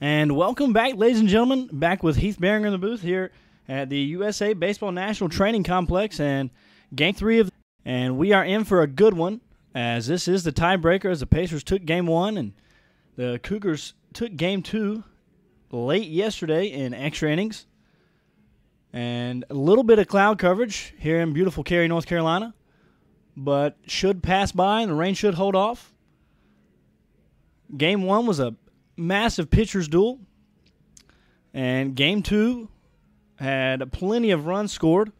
And welcome back, ladies and gentlemen, back with Heath Behringer in the booth here at the USA Baseball National Training Complex and Game 3 and we are in for a good one, as this is the tiebreaker as the Pacers took Game 1 and the Cougars took Game 2 late yesterday in extra innings. And a little bit of cloud coverage here in beautiful Cary, North Carolina, but should pass by and the rain should hold off. Game 1 was a massive pitcher's duel, and Game 2 had plenty of runs scored.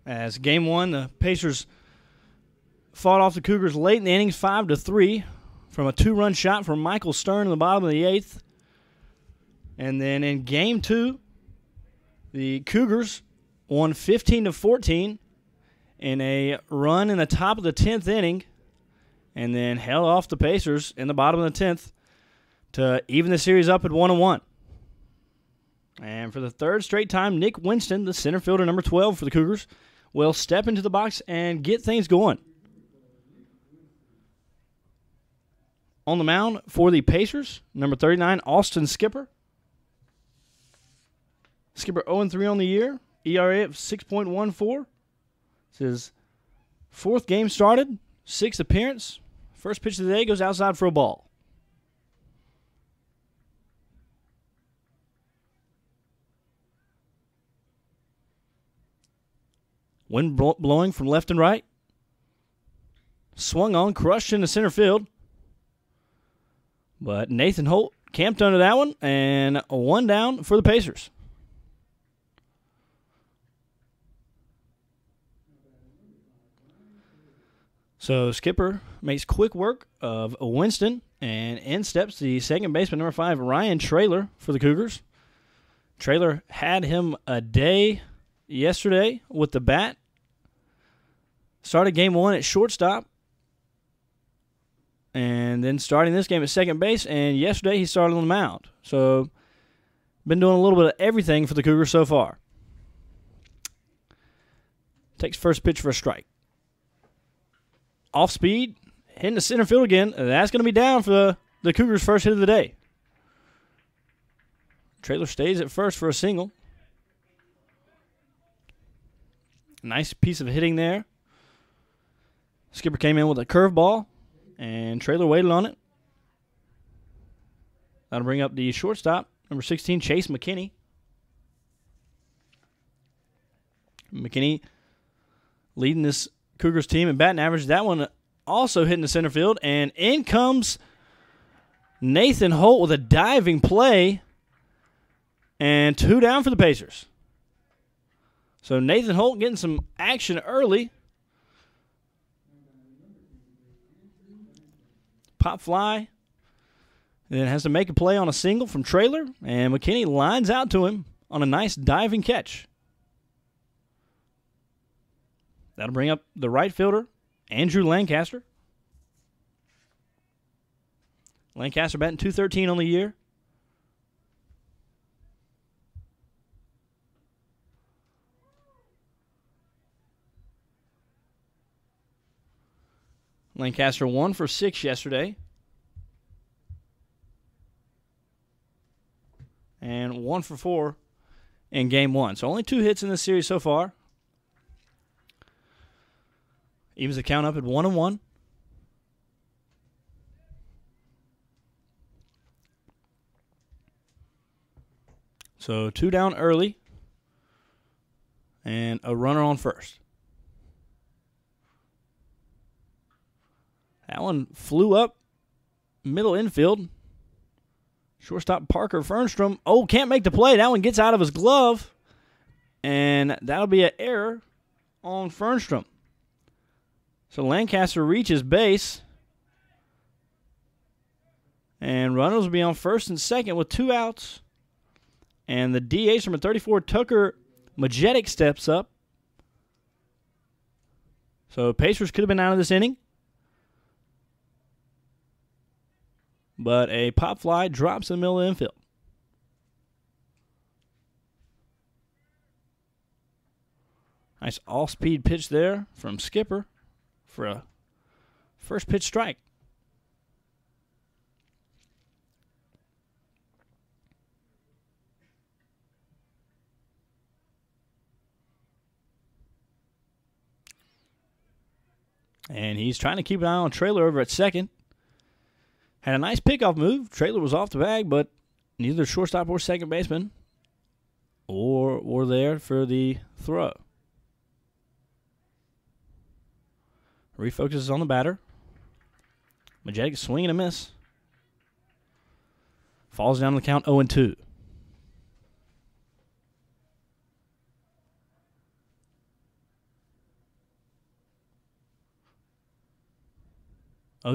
As Game 1, the Pacers fought off the Cougars late in the innings 5-3 from a 2-run shot from Michael Stern in the bottom of the 8th. And then in Game 2, the Cougars won 15-14 in a run in the top of the 10th inning, and then held off the Pacers in the bottom of the 10th to even the series up at 1-1. And for the third straight time, Nick Winston, the center fielder, number 12 for the Cougars, will step into the box and get things going. On the mound for the Pacers, number 39, Austin Skipper. Skipper 0-3 on the year, ERA of 6.14. It's his fourth game started, sixth appearance. First pitch of the day goes outside for a ball. Wind blowing from left and right. Swung on, crushed into center field. But Nathan Holt camped under that one, and a one down for the Pacers. So Skipper makes quick work of Winston, and in steps the second baseman, number 5, Ryan Traylor for the Cougars. Traylor had him a day yesterday with the bat. Started Game 1 at shortstop, and then starting this game at second base, and yesterday he started on the mound. So been doing a little bit of everything for the Cougars so far. Takes first pitch for a strike. Off speed, hitting the center field again. That's going to be down for the Cougars' first hit of the day. Traylor stays at first for a single. Nice piece of hitting there. Skipper came in with a curveball, and Traylor waited on it. That'll bring up the shortstop, number 16, Chase Mckinney. Mckinney leading this Cougars team in batting average. That one also hitting the center field, and in comes Nathan Holt with a diving play, and 2 down for the Pacers. So Nathan Holt getting some action early. Pop fly, and then has to make a play on a single from Traylor, and McKinney lines out to him on a nice diving catch. That'll bring up the right fielder, Andrew Lancaster. Lancaster batting .213 on the year. Lancaster 1 for 6 yesterday. And 1 for 4 in Game 1. So only 2 hits in this series so far. Evens the count up at 1-1. So 2 down early. And a runner on first. That one flew up middle infield. Shortstop Parker Fernstrom. Oh, can't make the play. That one gets out of his glove. And that'll be an error on Fernstrom. So Lancaster reaches base. And runners will be on first and second with 2 outs. And the DH from a 34, Tucker Majetic, steps up. So Pacers could have been out of this inning. But a pop fly drops in the middle of the infield. Nice all-speed pitch there from Skipper for a First pitch strike. And he's trying to keep an eye on Traylor over at second. Had a nice pickoff move. Traylor was off the bag, but neither shortstop or second baseman were there for the throw. Refocuses on the batter. Majetic swing and a miss. Falls down the count 0-2.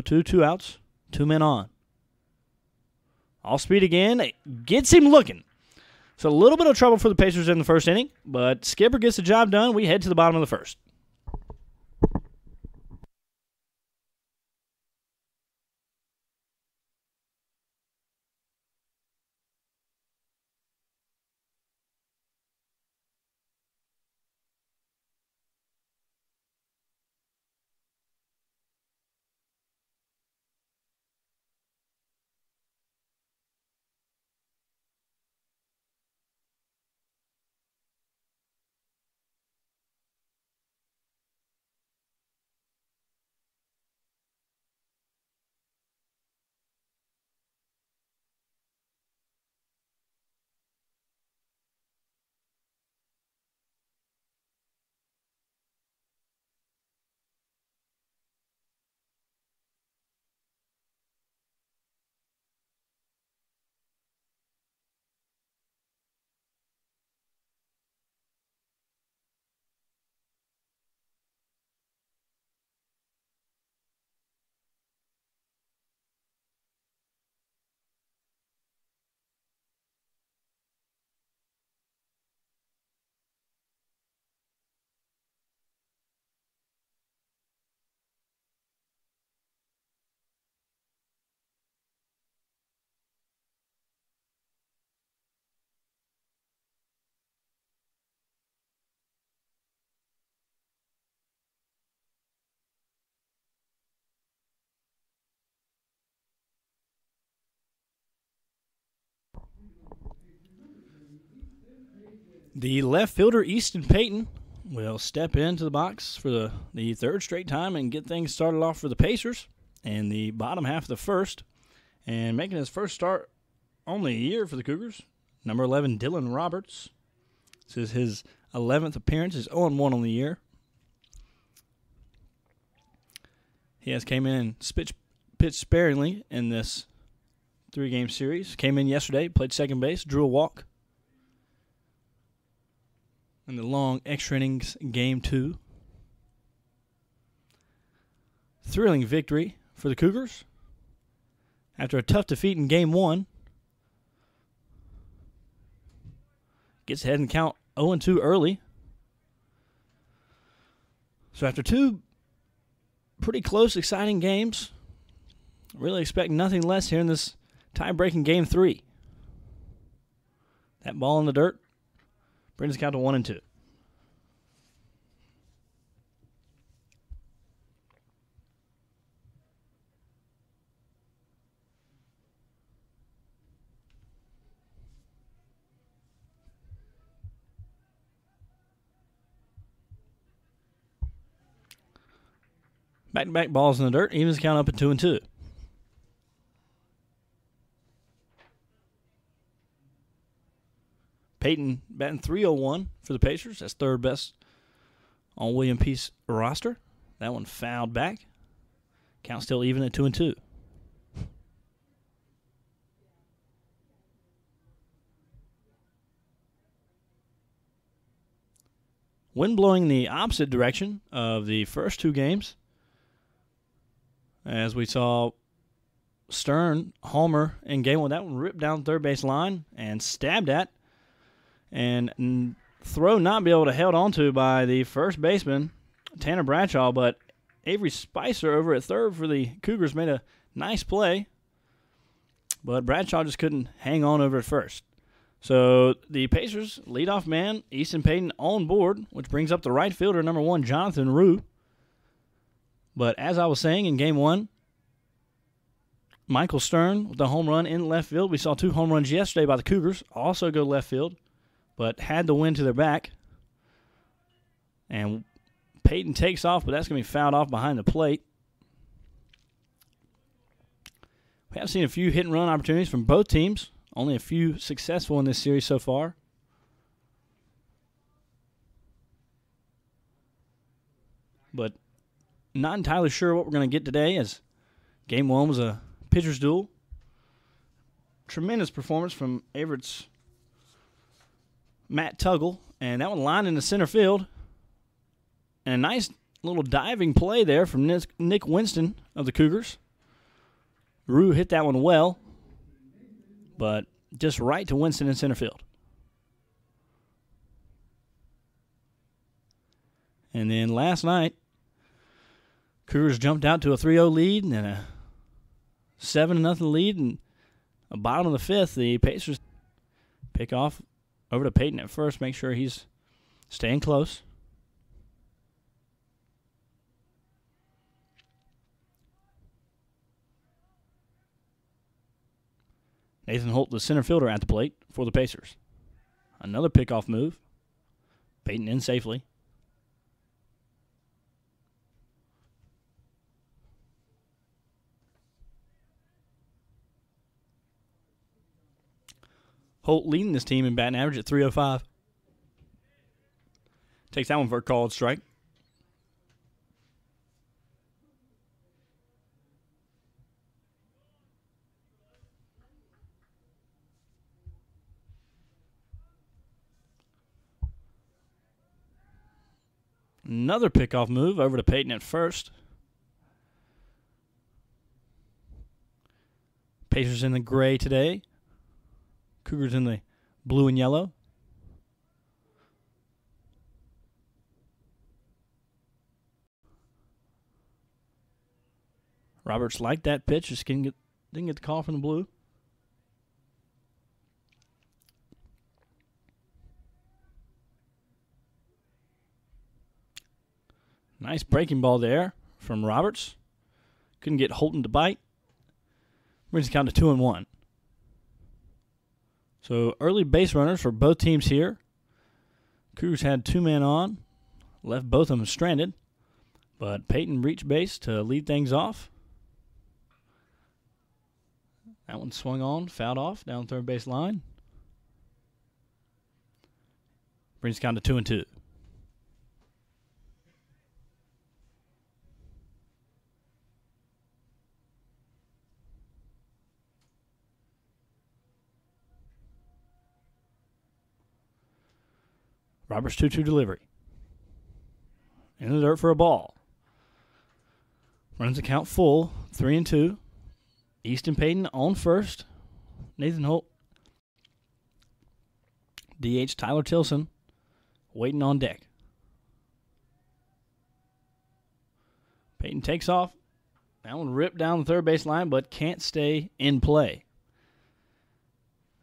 Two outs, 2 men on. All speed again. It gets him looking. So a little bit of trouble for the Pacers in the first inning, but Skipper gets the job done. We head to the bottom of the first. The left fielder, Easton Payton, will step into the box for the third straight time and get things started off for the Pacers in the bottom half of the first. And making his first start only a year for the Cougars, number 11, Dylan Roberts. This is his 11th appearance. He's 0-1 on the year. He has came in and pitched sparingly in this 3-game series. Came in yesterday, played second base, drew a walk. In the long extra innings game 2. Thrilling victory for the Cougars. After a tough defeat in game 1. Gets ahead and count 0-2 early. So after 2 pretty close, exciting games, really expect nothing less here in this tie-breaking game 3. That ball in the dirt brings the count to 1-2. Back-to-back balls in the dirt, evens the count up at 2-2. Payton batting .301 for the Pacers. That's third best on William Peace's roster. That one fouled back. Count still even at 2-2. Wind blowing the opposite direction of the first 2 games. As we saw Stern, Homer in game 1. That one ripped down the third base line and stabbed at. And throw not be able to held onto by the first baseman, Tanner Bradshaw, but Avery Spicer over at third for the Cougars made a nice play, but Bradshaw just couldn't hang on over at first. So the Pacers leadoff man, Easton Payton, on board, which brings up the right fielder, number 1, Jonathan Rue. But as I was saying in Game 1, Michael Stern with the home run in left field. We saw 2 home runs yesterday by the Cougars, also go left field, but had the wind to their back. And Payton takes off, but that's going to be fouled off behind the plate. We have seen a few hit-and-run opportunities from both teams. Only a few successful in this series so far. But not entirely sure what we're going to get today, as Game 1 was a pitcher's duel. Tremendous performance from Averett's Matt Tuggle, and that one lined into center field. And a nice little diving play there from Nick Winston of the Cougars. Rue hit that one well, but just right to Winston in center field. And then last night, Cougars jumped out to a 3-0 lead and a 7-0 lead. And a bottom of the 5th, the Pacers pick off over to Payton at first, make sure he's staying close. Nathan Holt, the center fielder, at the plate for the Pacers. Another pickoff move. Payton in safely. Holt leading this team in batting average at .305. Takes that one for a called strike. Another pickoff move over to Payton at first. Pacers in the gray today. Cougars in the blue and yellow. Roberts liked that pitch, just didn't get the call from the blue. Nice breaking ball there from Roberts. Couldn't get Holton to bite. Brings the count to 2-1. So early base runners for both teams here. Cougars had 2 men on, left both of them stranded, but Payton reached base to lead things off. That one swung on, fouled off down third base line. Brings the count to 2-2. Roberts' 2-2 delivery. In the dirt for a ball. Runs the count full, 3-2. Easton Payton on first. Nathan Holt. DH Tyler Tilson waiting on deck. Payton takes off. That one ripped down the third base line, but can't stay in play.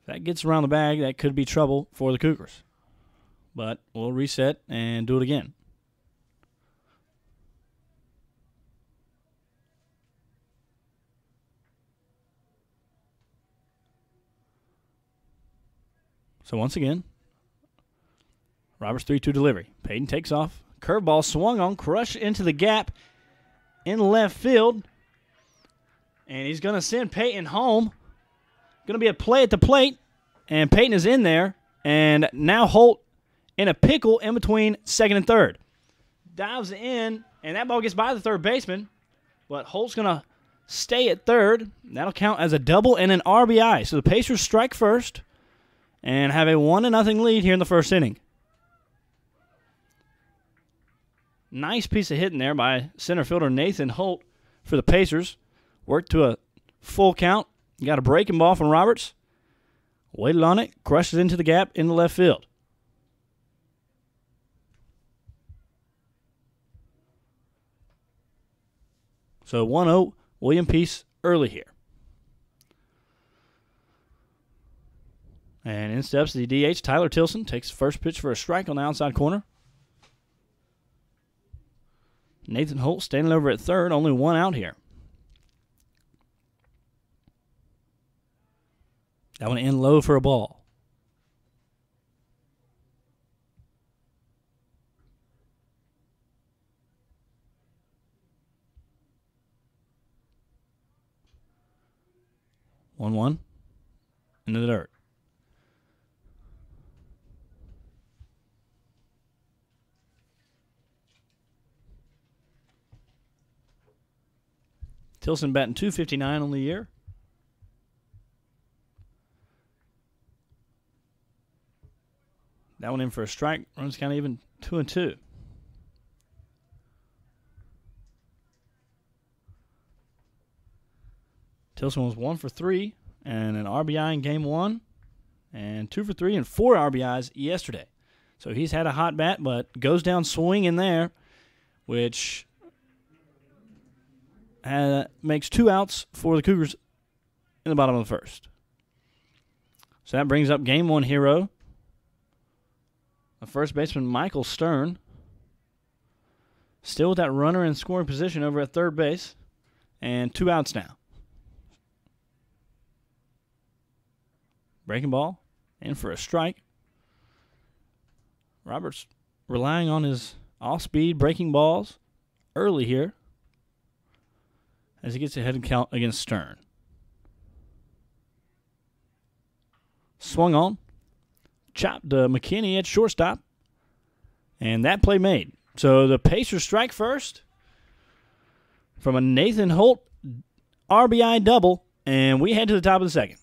If that gets around the bag, that could be trouble for the Cougars. But we'll reset and do it again. So once again, Roberts' 3-2 delivery. Payton takes off. Curveball swung on, crushed into the gap in left field. And he's going to send Payton home. Going to be a play at the plate. And Payton is in there. And now Holt in a pickle in between second and third. Dives in, and that ball gets by the third baseman. But Holt's going to stay at third. That'll count as a double and an RBI. So the Pacers strike first and have a 1-0 lead here in the first inning. Nice piece of hitting there by center fielder Nathan Holt for the Pacers. Worked to a full count. Got a breaking ball from Roberts. Waited on it. Crushed it into the gap in the left field. So 1-0, William Peace early here. And in steps the DH, Tyler Tilson. Takes the first pitch for a strike on the outside corner. Nathan Holt standing over at third, only one out here. That one in low for a ball. One into the dirt. Tilson batting .259 on the year. That one in for a strike. Runs kind of even 2-2. Tilson was 1 for 3 and an RBI in game 1, and 2 for 3 and 4 RBIs yesterday. So he's had a hot bat, but goes down swinging there, which makes 2 outs for the Cougars in the bottom of the first. So that brings up game 1 hero, the first baseman Michael Stern. Still with that runner in scoring position over at third base, and 2 outs now. Breaking ball, in for a strike. Roberts relying on his off-speed breaking balls early here as he gets ahead of count against Stern. Swung on, chopped to McKinney at shortstop, and that play made. So the Pacers strike first from a Nathan Holt RBI double, and we head to the top of the second.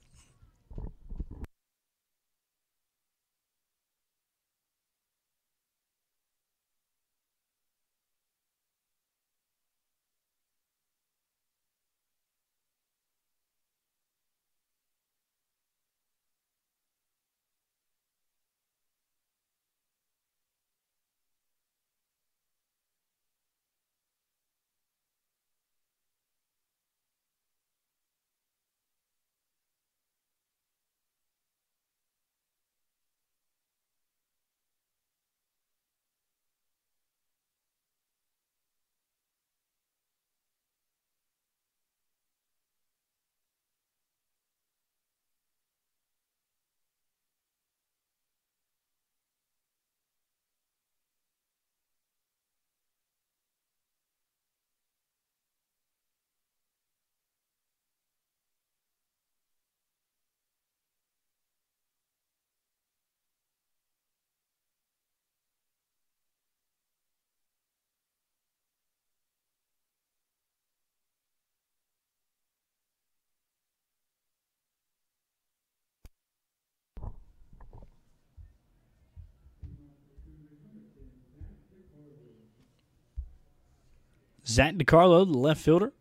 Zach DiCarlo, the left fielder.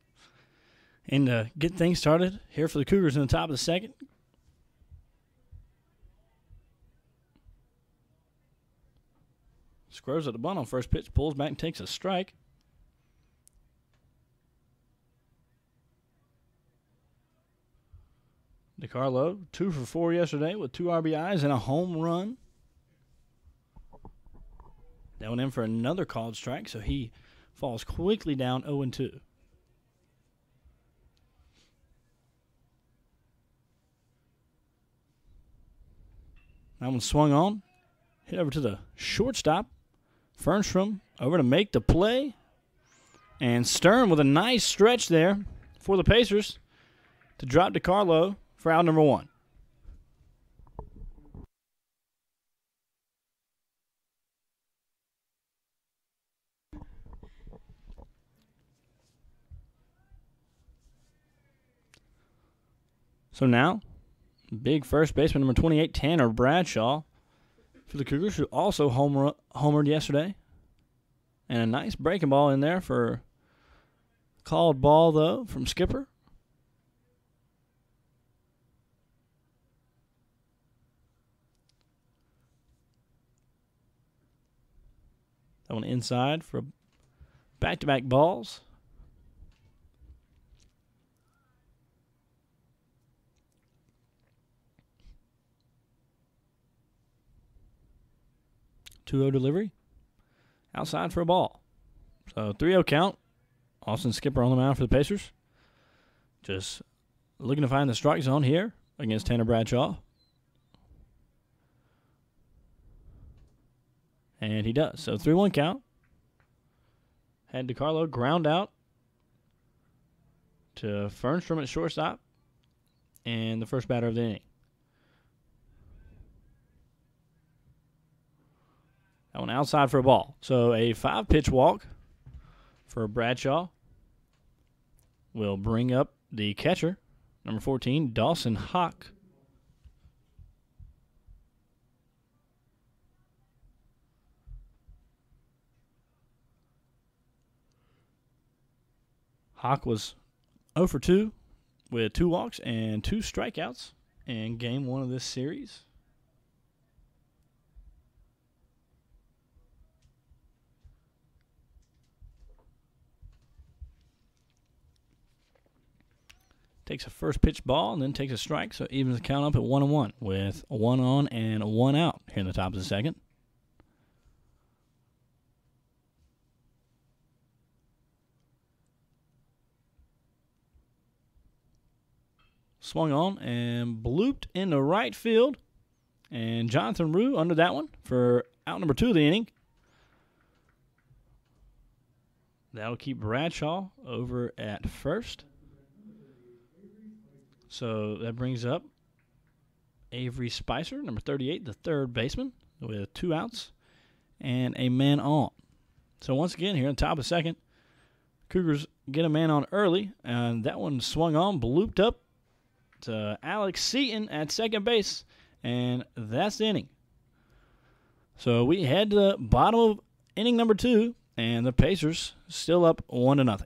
And to get things started here for the Cougars in the top of the second. Scrubs at the bunt on first pitch, pulls back and takes a strike. DiCarlo, 2 for 4 yesterday with 2 RBIs and a home run. That went in for another called strike, so he falls quickly down 0-2. That one swung on, hit over to the shortstop. Fernstrom over to make the play. And Stern with a nice stretch there for the Pacers to drop DiCarlo for out number 1. So now, big first baseman number 28, Tanner Bradshaw, for the Cougars, who also homered yesterday. And a nice breaking ball in there for called ball, though, from Skipper. That one inside for back-to-back balls. Two-0 delivery. Outside for a ball. So 3-0 count. Austin Skipper on the mound for the Pacers. Just looking to find the strike zone here against Tanner Bradshaw. And he does. So 3-1 count. Had DiCarlo ground out to Fernstrom at shortstop. And the first batter of the inning. That one outside for a ball. So a 5-pitch walk for Bradshaw will bring up the catcher, number 14, Dawson Hawk. Hawk was 0 for 2 with 2 walks and 2 strikeouts in game 1 of this series. Takes a first pitch ball and then takes a strike, so evens the count up at 1-1 with 1 on and 1 out here in the top of the second. Swung on and blooped into right field. And Jonathan Rue under that one for out number 2 of the inning. That'll keep Bradshaw over at first. So that brings up Avery Spicer, number 38, the third baseman, with 2 outs and a man on. So once again, here on top of the second, Cougars get a man on early, and that one swung on, blooped up to Alex Seaton at second base, and that's the inning. So we head to the bottom of inning number 2, and the Pacers still up 1-0.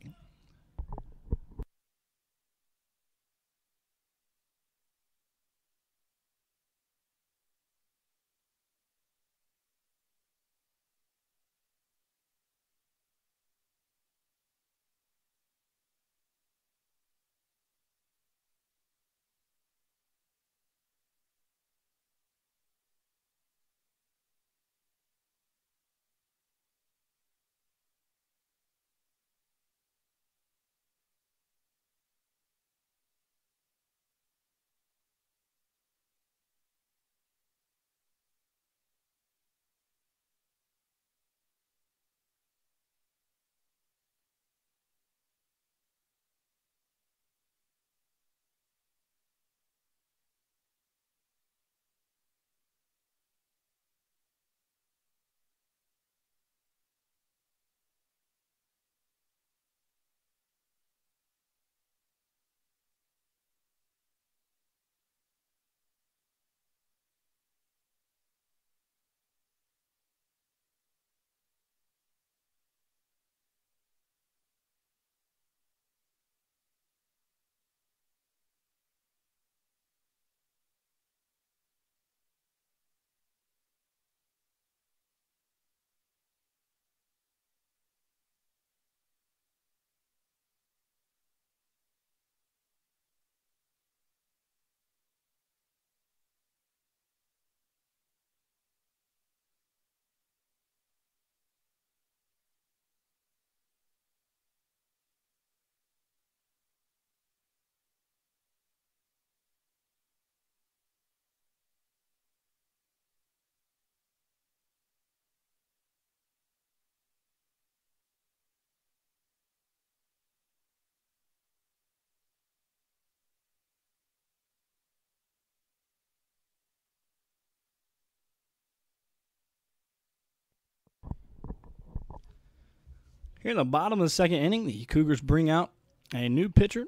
Here in the bottom of the second inning, the Cougars bring out a new pitcher,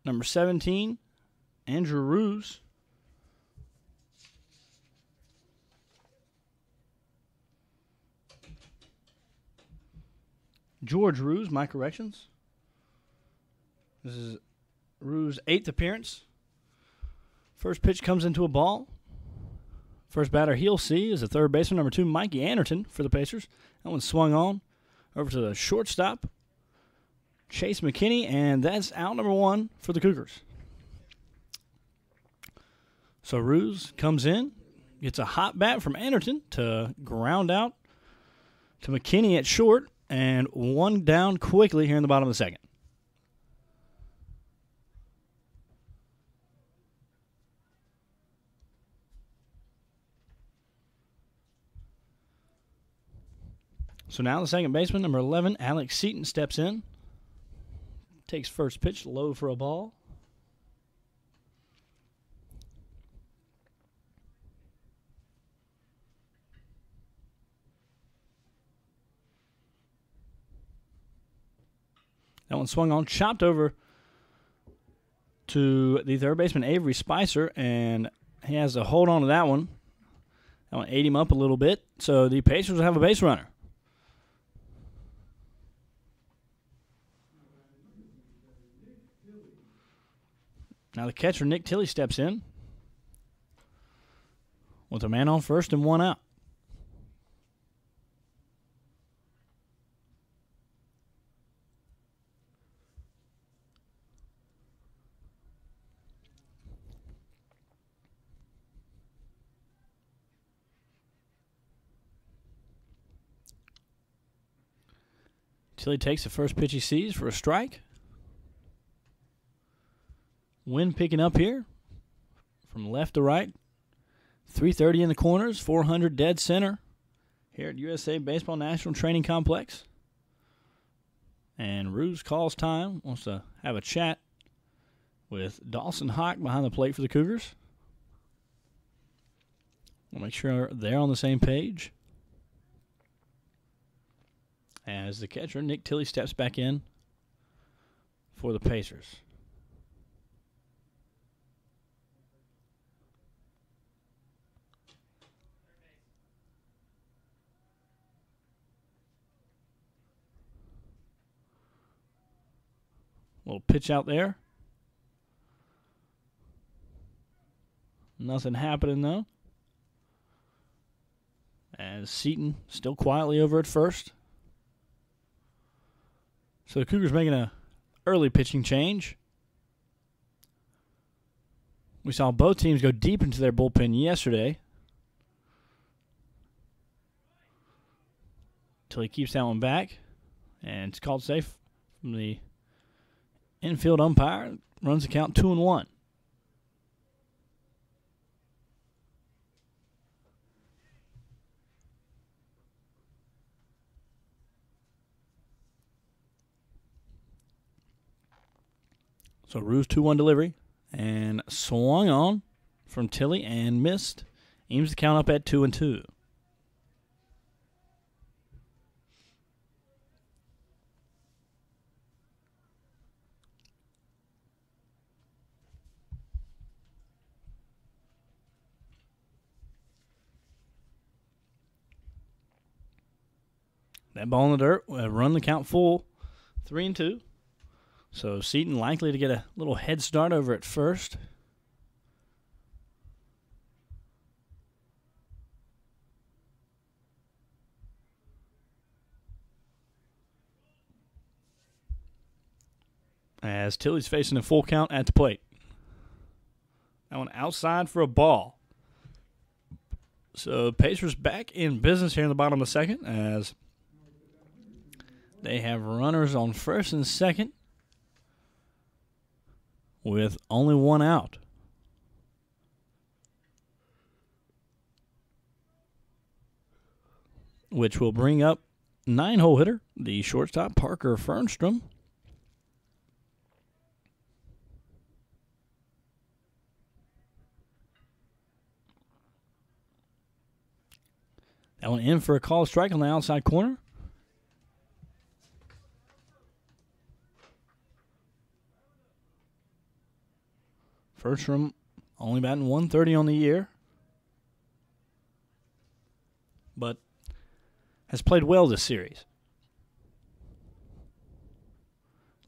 number 17, Andrew Ruse. George Ruse, my corrections. This is Ruse's 8th appearance. First pitch comes into a ball. First batter he'll see is the third baseman, number 2, Mikey Anderton for the Pacers. That one swung on over to the shortstop, Chase McKinney, and that's out number 1 for the Cougars. So Ruse comes in, gets a hot bat from Anderton to ground out to McKinney at short, And one down quickly here in the bottom of the second. So now the second baseman, number 11, Alex Seaton, steps in. Takes first pitch, low for a ball. That one swung on, chopped over to the third baseman, Avery Spicer, and he has to hold on to that one. That one ate him up a little bit, so the Pacers will have a base runner. Now the catcher, Nick Tilley, steps in with a man on first and one out. Tilley takes the first pitch he sees for a strike. Wind picking up here from left to right. 330 in the corners, 400 dead center here at USA Baseball National Training Complex. And Ruse calls time, wants to have a chat with Dawson Hawk behind the plate for the Cougars. We'll make sure they're on the same page. As the catcher, Nick Tilley, steps back in for the Pacers. Little pitch out there. Nothing happening, though. As Seaton still quietly over at first. So the Cougars making an early pitching change. We saw both teams go deep into their bullpen yesterday. Till he keeps that one back. And it's called safe from the infield umpire. Runs the count 2-1. So Ruse 2-1 delivery. And swung on from Tilley and missed. Aims the count up at 2-2. That ball in the dirt, run the count full, 3-2. So Seaton likely to get a little head start over at first. As Tilley's facing a full count at the plate. That one outside for a ball. So Pacers back in business here in the bottom of the second as they have runners on first and second with only one out. Which will bring up 9-hole hitter, the shortstop, Parker Fernstrom. That one in for a call strike on the outside corner. Fernstrom only batting 130 on the year, but has played well this series.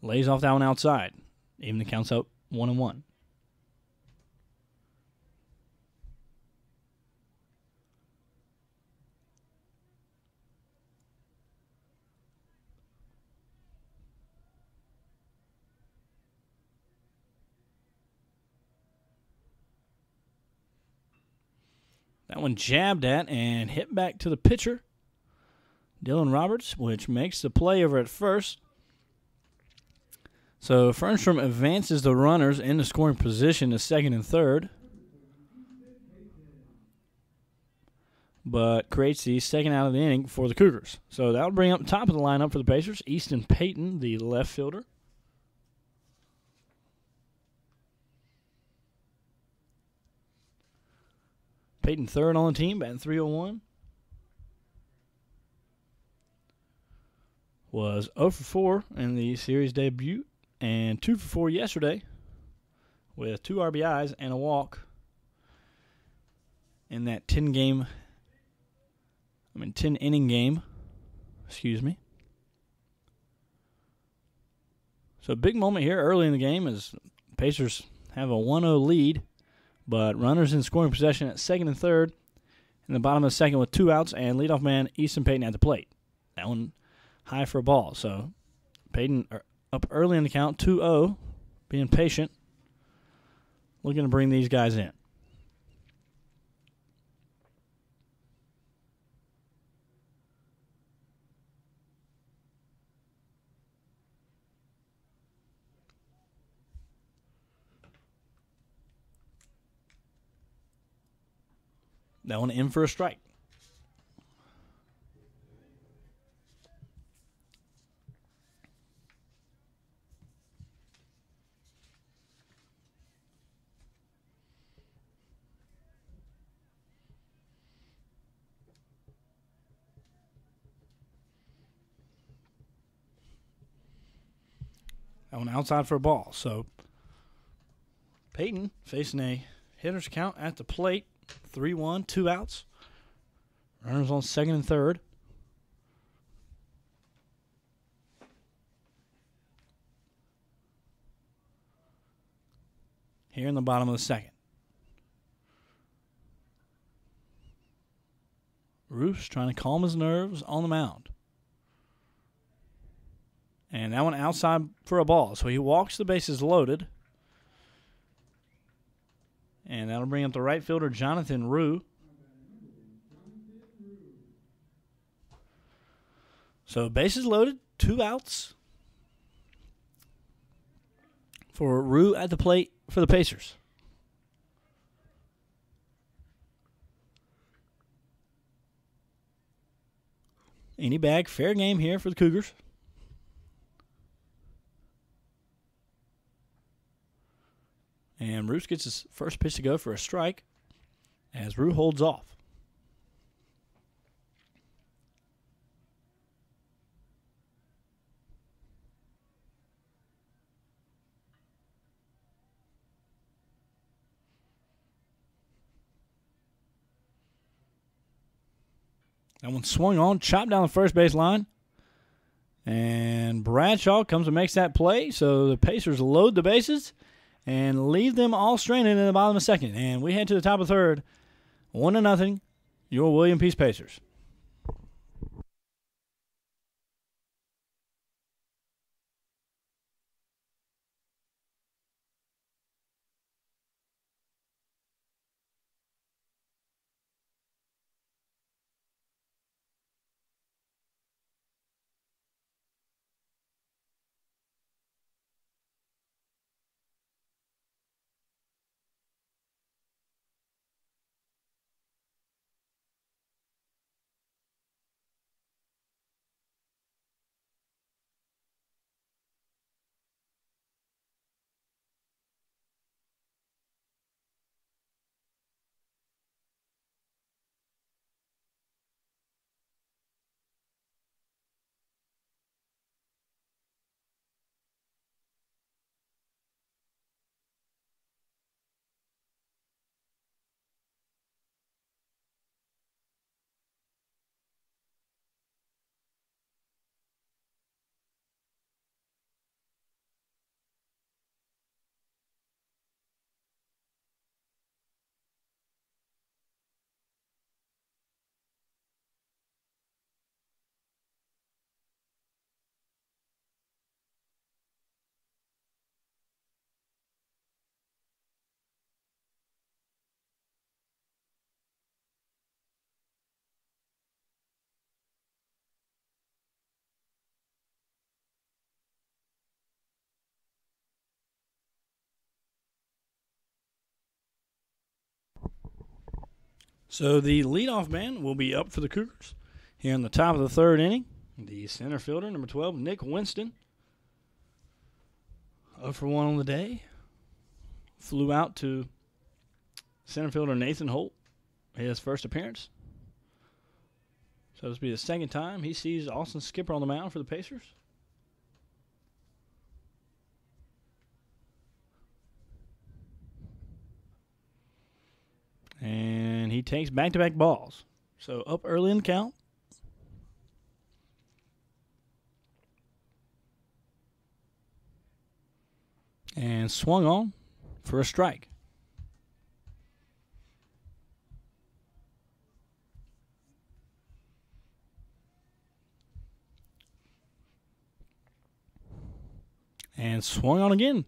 Lays off that one outside. Even the count's up 1-1. That one jabbed at and hit back to the pitcher, Dylan Roberts, which makes the play over at first. So Fernstrom advances the runners into scoring position to second and third, but creates the second out of the inning for the Cougars. So that'll bring up top of the lineup for the Pacers, Easton Payton, the left fielder. Payton third on the team, batting .301. Was 0 for 4 in the series debut and 2 for 4 yesterday with 2 RBIs and a walk in that 10-inning game. Excuse me. So a big moment here early in the game as Pacers have a 1-0 lead, but runners in scoring possession at second and third in the bottom of the second with 2 outs and leadoff man Easton Payton at the plate. That one high for a ball. So Payton up early in the count, 2-0, being patient, looking to bring these guys in. That one in for a strike. That one outside for a ball. So Payton facing a hitter's count at the plate. 3-1, 2 outs. Runners on second and third. Here in the bottom of the second. Roos trying to calm his nerves on the mound. And that one outside for a ball. So he walks the bases loaded. And that'll bring up the right fielder, Jonathan Rue. So bases loaded, 2 outs for Rue at the plate for the Pacers. Any bag, fair game here for the Cougars. And Roos gets his first pitch to go for a strike as Rue holds off. That one swung on, chopped down the first base line. And Bradshaw comes and makes that play. So the Pacers load the bases and leave them all stranded in the bottom of the second. And we head to the top of third, 1-0, your William Peace Pacers. So the leadoff man will be up for the Cougars here in the top of the third inning. The center fielder, number 12, Nick Winston. 0 for 1 on the day. Flew out to center fielder Nathan Holt, his first appearance. So this will be the second time he sees Austin Skipper on the mound for the Pacers. And he takes back-to-back balls. So up early in the count. And swung on for a strike. And swung on again.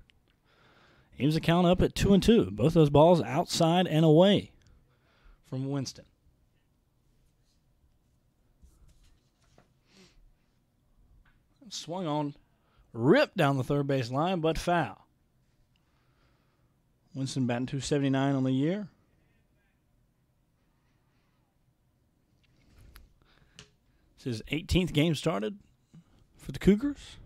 Aims the count up at 2-2. Both those balls outside and away from Winston. Swung on, ripped down the third base line, but foul. Winston batting .279 on the year. It's his 18th game started for the Cougars.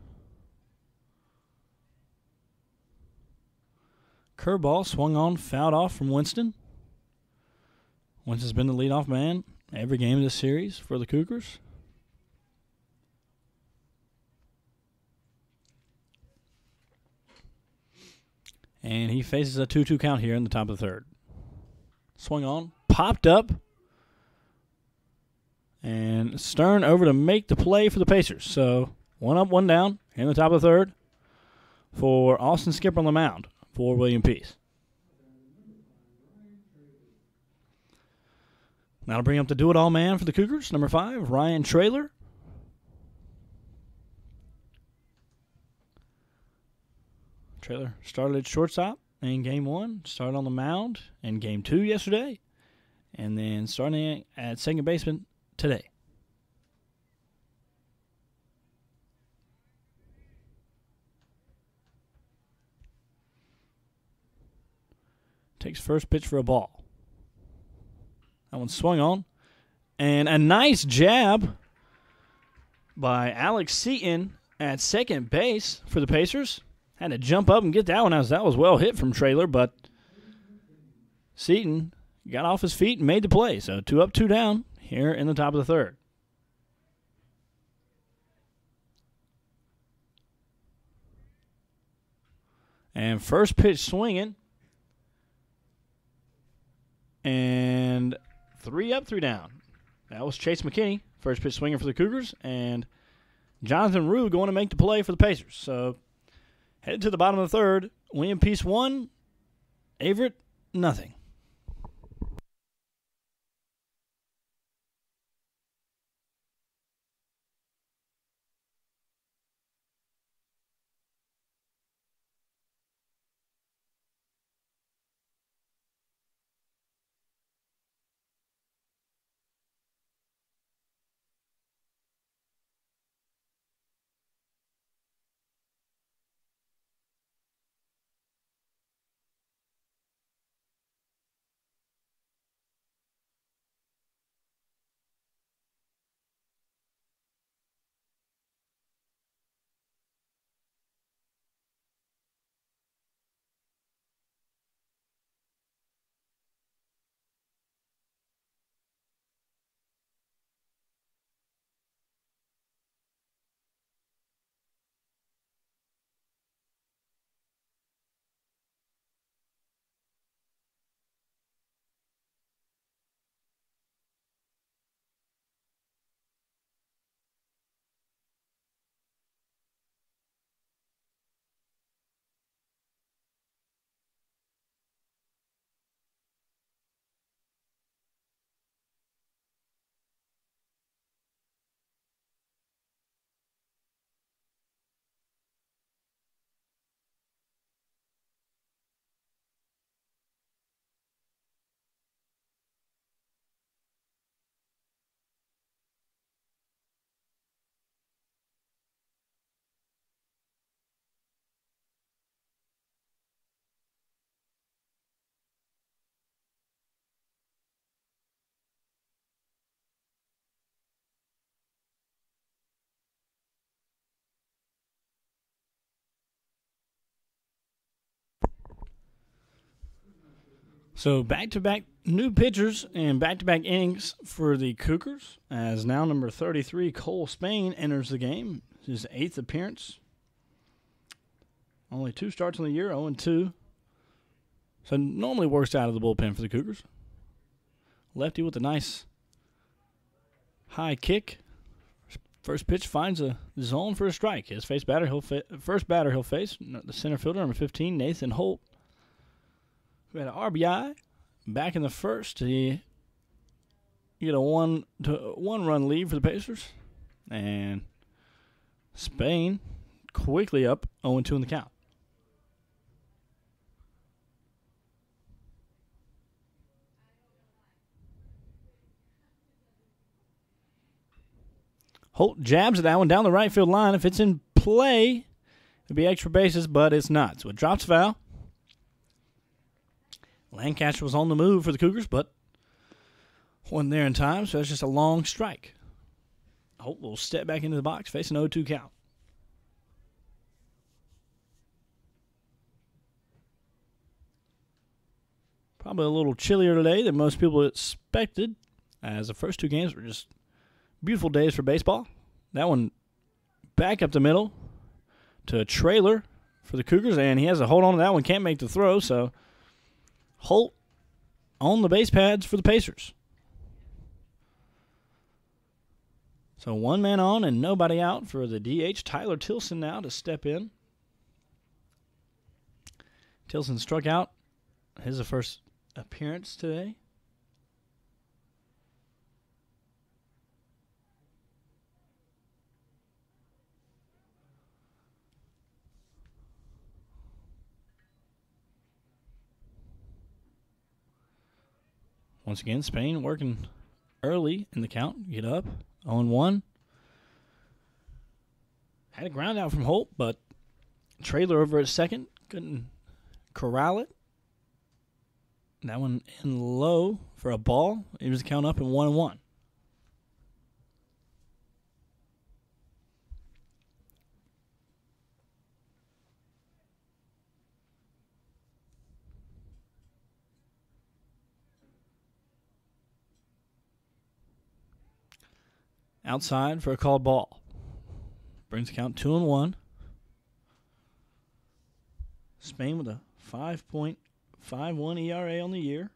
Curveball swung on, fouled off from Winston. Winston's been the leadoff man every game of this series for the Cougars. And he faces a 2-2 count here in the top of the third. Swung on, popped up, and Stern over to make the play for the Pacers. So 1 up, 1 down in the top of the third for Austin Skipper on the mound for William Peace. Now to bring up the do-it-all man for the Cougars, number 5, Ryan Traylor. Traylor started at shortstop in Game 1, started on the mound in Game 2 yesterday, and then starting at second baseman today. Takes first pitch for a ball. That one swung on. And a nice jab by Alex Seaton at second base for the Pacers. Had to jump up and get that one, as that was well hit from Traylor, but Seaton got off his feet and made the play. So 2 up, 2 down here in the top of the third. And first pitch swinging. And 3 up, 3 down. That was Chase McKinney, first pitch swinger for the Cougars, and Jonathan Rue going to make the play for the Pacers. So headed to the bottom of the third. William Peace 1, Averett nothing. So back-to-back new pitchers and back-to-back innings for the Cougars, as now number 33, Cole Spain, enters the game. His 8th appearance. Only 2 starts on the year, 0-2. So normally works out of the bullpen for the Cougars. Lefty with a nice high kick. First pitch finds a zone for a strike. His first batter he'll face, the center fielder, number 15, Nathan Holt. We had an RBI back in the first. He get a one-run lead for the Pacers. And Spain quickly up 0-2 in the count. Holt jabs at that one down the right field line. If it's in play, it'd be extra bases, but it's not. So it drops foul. Lancaster was on the move for the Cougars, but wasn't there in time, so it's just a long strike. Holt will step back into the box, facing 0-2 count. Probably a little chillier today than most people expected, as the first 2 games were just beautiful days for baseball. That one back up the middle to a trailer for the Cougars, and he has a hold on to that one, can't make the throw, so Holt on the base pads for the Pacers. So 1 man on and nobody out for the DH. Tyler Tilson now to step in. Tilson struck out. His first appearance today. Once again, Spain working early in the count. Get up. 0-1. Had a ground out from Holt, but trailer over at second. Couldn't corral it. That one in low for a ball. It was a count up in 1-1. Outside for a called ball. Brings the count 2-1. Spain with a 5.51 ERA on the year.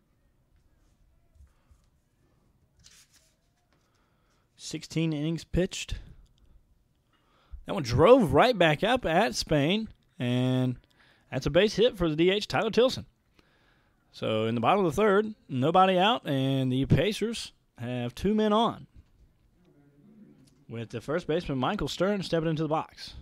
16 innings pitched. That one drove right back up at Spain, and that's a base hit for the DH, Tyler Tilson. So in the bottom of the third, nobody out, and the Pacers have 2 men on, with the first baseman, Michael Stern, stepping into the box.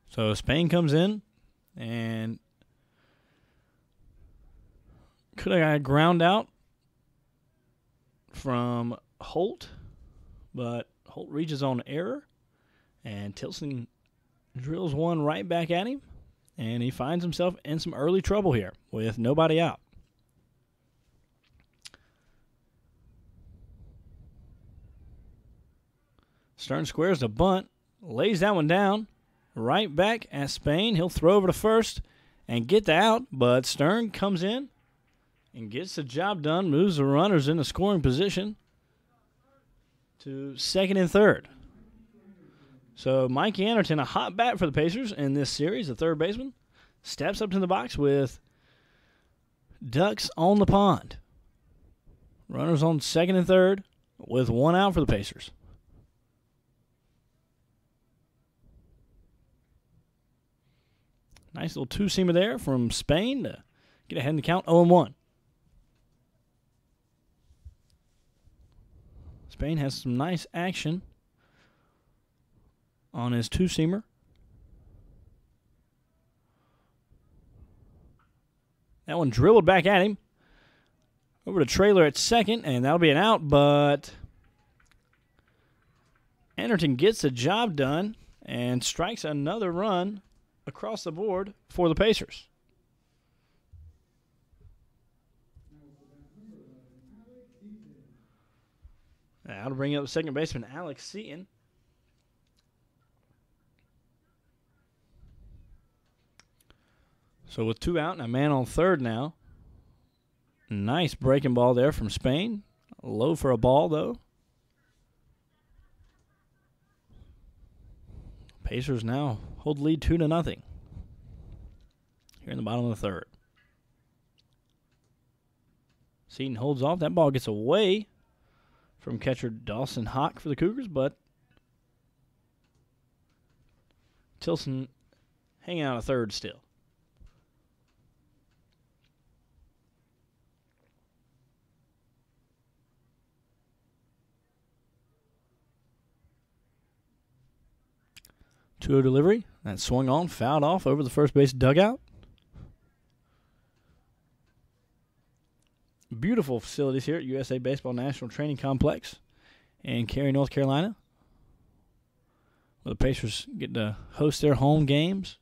So Spain comes in, and could have got a ground out from Holt, but Holt reaches on error, and Tilson drills one right back at him, and he finds himself in some early trouble here with nobody out. Stern squares the bunt, lays that one down, right back at Spain. He'll throw over to first and get the out, but Stern comes in and gets the job done, moves the runners in the scoring position to second and third. So Mikey Anderton, a hot bat for the Pacers in this series, the third baseman, steps up to the box with ducks on the pond. Runners on second and third with 1 out for the Pacers. Nice little two-seamer there from Spain to get ahead in the count, 0-1. Spain has some nice action on his two-seamer. That one dribbled back at him. Over to Trailer at second, and that'll be an out, but Anderton gets the job done and strikes another run across the board for the Pacers. Now to bring up the second baseman, Alex Seaton. So with 2 out and a man on third now. Nice breaking ball there from Spain. Low for a ball, though. Pacers now hold the lead 2-0 here in the bottom of the third. Seaton holds off. That ball gets away from catcher Dawson Hawk for the Cougars, but Tilson hanging out a third still. To a delivery. That swung on, fouled off over the first base dugout. Beautiful facilities here at USA Baseball National Training Complex in Cary, North Carolina, where the Pacers get to host their home games.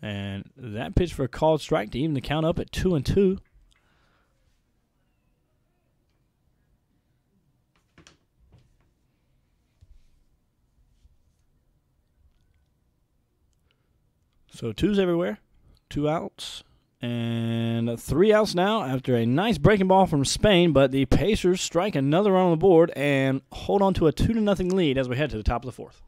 And that pitch for a called strike to even the count up at 2-2. So 2s everywhere, 2 outs, and 3 outs now after a nice breaking ball from Spain, but the Pacers strike another run on the board and hold on to a 2-0 lead as we head to the top of the fourth.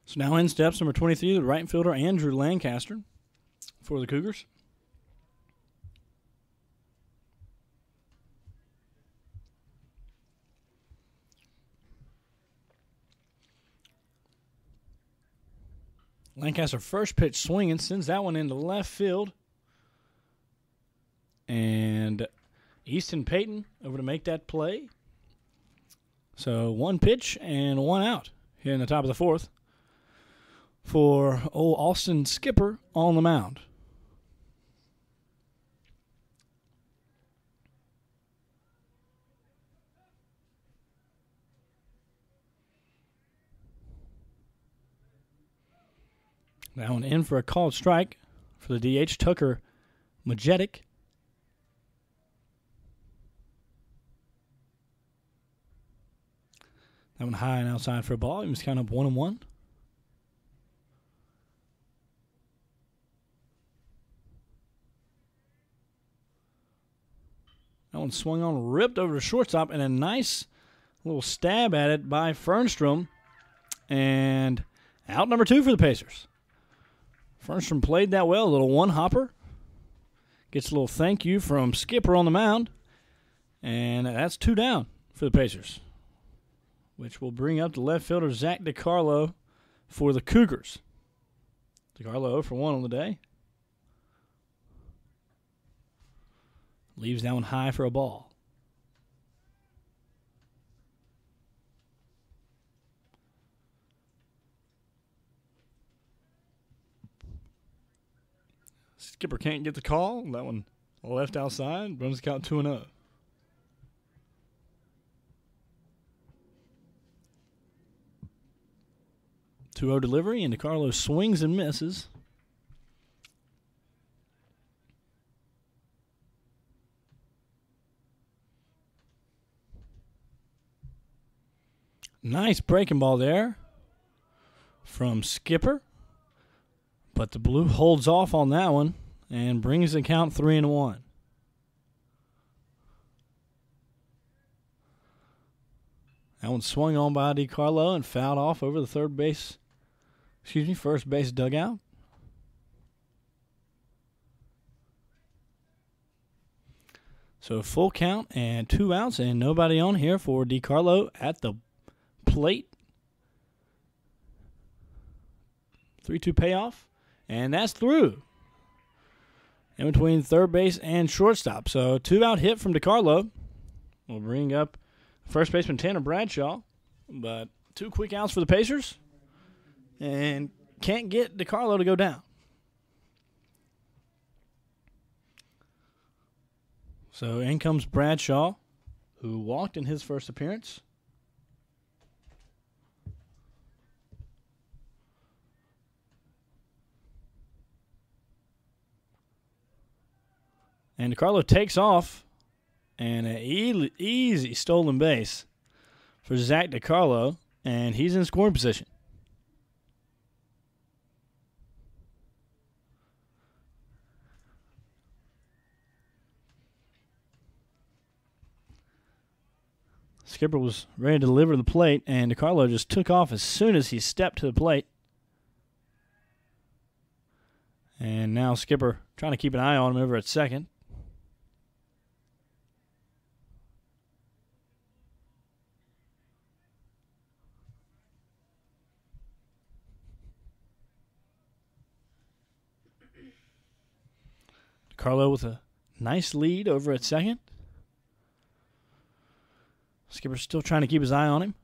So now in steps number 23, the right fielder Andrew Lancaster for the Cougars. Lancaster first pitch swinging, sends that one into left field. And Easton Payton over to make that play. So 1 pitch and 1 out here in the top of the fourth for old Austin Skipper on the mound. That one in for a called strike for the DH, Tucker Majetic. That one high and outside for a ball. He was kind of 1-1. That one swung on, ripped over to shortstop, and a nice little stab at it by Fernstrom. And out number 2 for the Pacers. Fernstrom played that well, a little one-hopper. Gets a little thank you from Skipper on the mound. And that's 2 down for the Pacers, which will bring up the left fielder Zach DiCarlo for the Cougars. DiCarlo 0 for 1 on the day. Leaves that one high for a ball. Skipper can't get the call. That one left outside. Runs the count 2-0. 2-0 delivery, and DiCarlo swings and misses. Nice breaking ball there from Skipper. But the blue holds off on that one and brings the count 3-1. That one swung on by DiCarlo and fouled off over the first base dugout. So full count and 2 outs and nobody on here for DiCarlo at the plate. 3-2 payoff, and that's through. In between third base and shortstop. So 2-out hit from DiCarlo will bring up first baseman Tanner Bradshaw, but 2 quick outs for the Pacers, and can't get DiCarlo to go down. So in comes Bradshaw, who walked in his first appearance. And DiCarlo takes off, and an easy stolen base for Zach DiCarlo, and he's in scoring position. Skipper was ready to deliver the plate, and DiCarlo just took off as soon as he stepped to the plate. And now Skipper trying to keep an eye on him over at second. DiCarlo with a nice lead over at second. Skipper's still trying to keep his eye on him,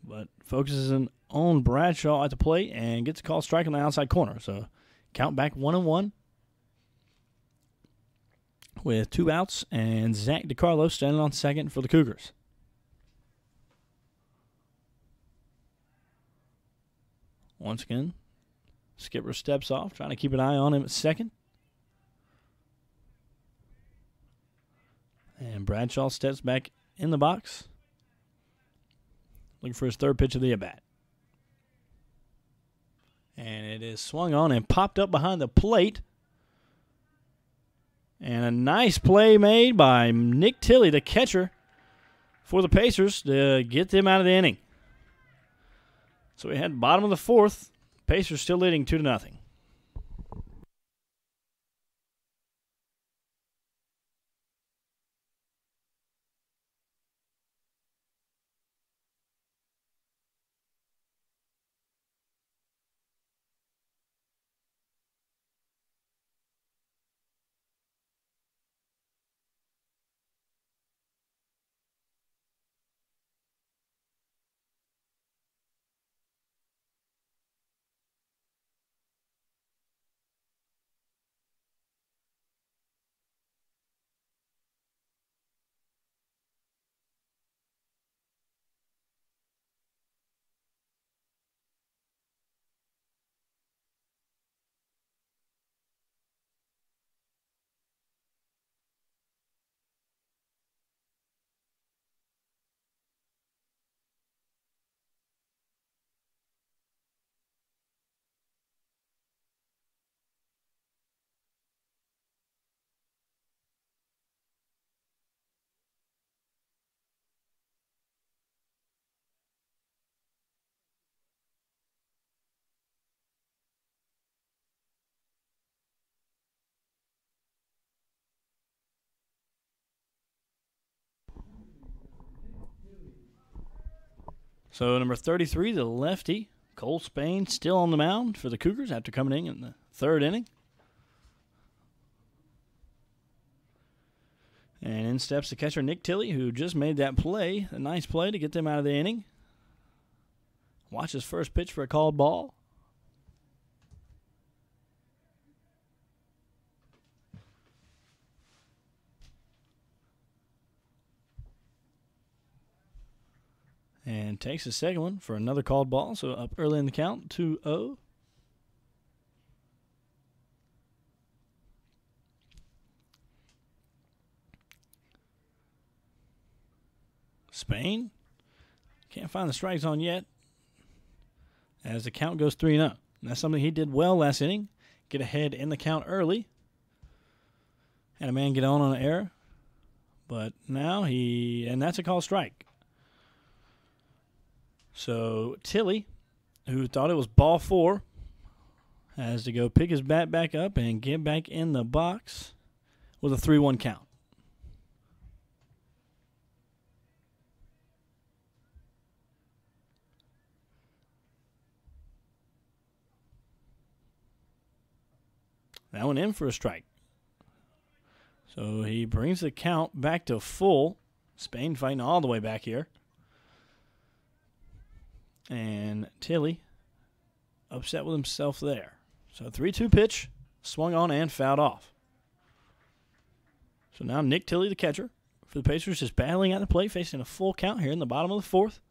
but focuses on Bradshaw at the plate and gets a call strike on the outside corner. So count back 1-1 with 2 outs and Zach DiCarlo standing on second for the Cougars. Once again, Skipper steps off, trying to keep an eye on him at second. And Bradshaw steps back in the box, looking for his third pitch of the at-bat. And it is swung on and popped up behind the plate. And a nice play made by Nick Tilley, the catcher for the Pacers, to get them out of the inning. So we had bottom of the 4th. Pacers still leading 2-0. So number 33, the lefty, Cole Spain still on the mound for the Cougars after coming in the third inning. And in steps the catcher Nick Tilley, who just made that play, a nice play to get them out of the inning. Watch his first pitch for a called ball. And takes the second one for another called ball, so up early in the count, 2-0. Spain can't find the strike zone yet as the count goes 3-0. That's something he did well last inning. Get ahead in the count early. Had a man get on an error. But now and that's a called strike. So Tilley, who thought it was ball 4, has to go pick his bat back up and get back in the box with a 3-1 count. That one in for a strike. So he brings the count back to full. Spain fighting all the way back here. And Tilley upset with himself there. So 3-2 pitch, swung on and fouled off. So now Nick Tilley, the catcher for the Pacers, is battling at the plate, facing a full count here in the bottom of the fourth.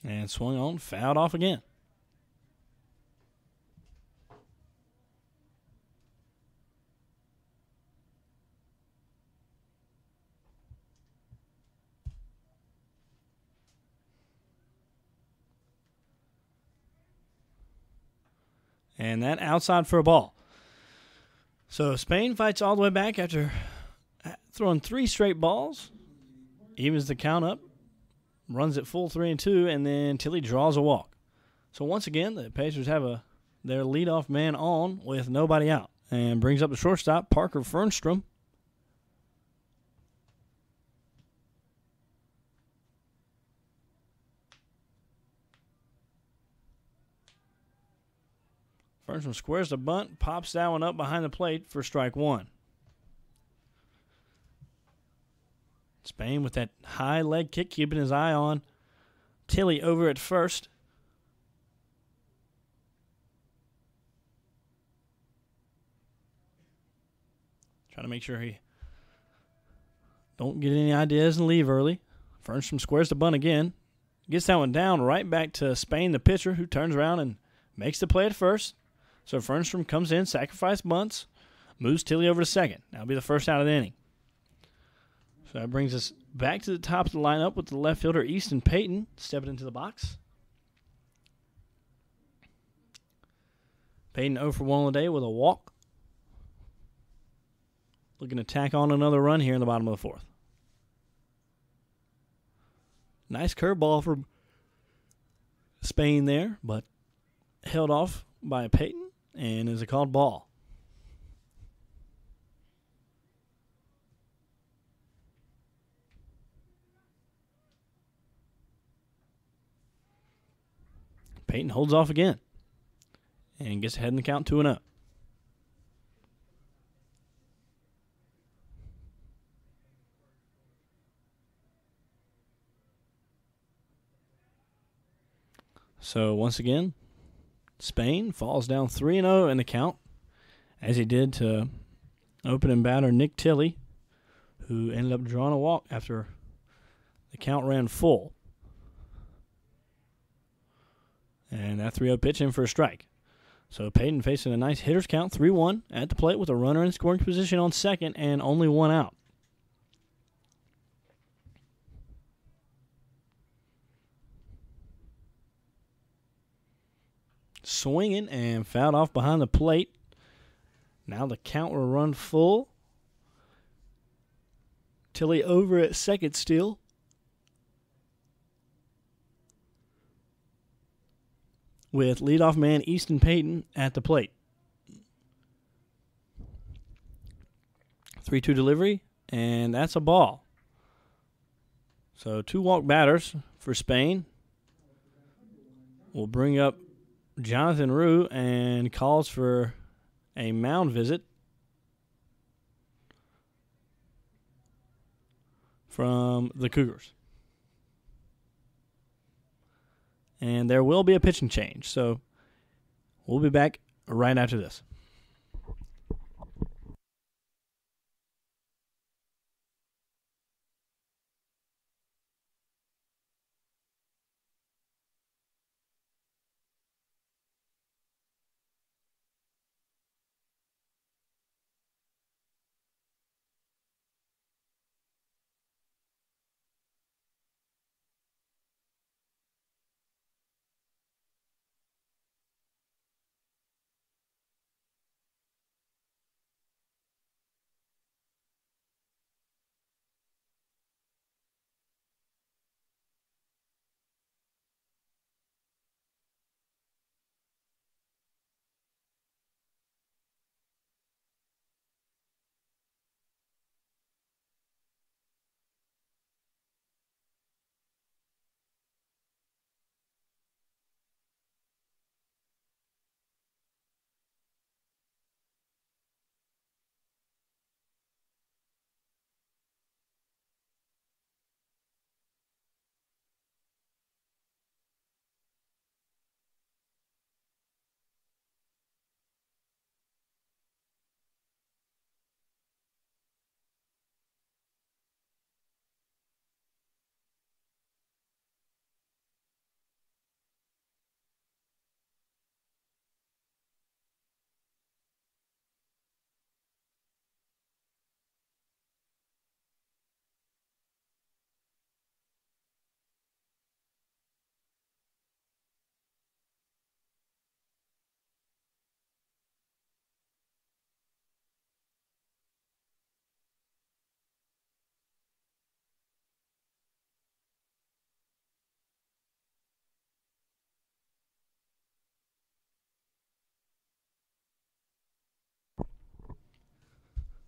And swung on, fouled off again. And that outside for a ball. So Spain fights all the way back after throwing 3 straight balls. Evens the count up. Runs it full 3-2, and then Tilley draws a walk. So once again, the Pacers have their leadoff man on with nobody out. And brings up the shortstop, Parker Fernstrom. Fernstrom squares the bunt, pops that one up behind the plate for strike 1. Spain with that high leg kick, keeping his eye on Tilley over at first. Trying to make sure he don't get any ideas and leave early. Fernstrom squares the bunt again. Gets that one down right back to Spain, the pitcher, who turns around and makes the play at first. So Fernstrom comes in, sacrifice bunts, moves Tilley over to second. That'll be the first out of the inning. So that brings us back to the top of the lineup with the left fielder, Easton Payton, stepping into the box. Payton 0 for 1 on the day with a walk. Looking to tack on another run here in the bottom of the fourth. Nice curveball from Spain there, but held off by Payton and is a called ball. Payton holds off again and gets ahead in the count 2-0. So once again, Spain falls down 3-0 in the count, as he did to opening batter Nick Tilley, who ended up drawing a walk after the count ran full. And that 3-0 pitch in for a strike. So Payton facing a nice hitter's count, 3-1 at the plate with a runner in scoring position on second and only 1 out. Swinging and fouled off behind the plate. Now the count will run full. Tilley over at second still. With leadoff man Easton Payton at the plate. 3-2 delivery, and that's a ball. So 2 walk batters for Spain. We'll bring up Jonathan Rue and calls for a mound visit from the Cougars. And there will be a pitching change. So we'll be back right after this.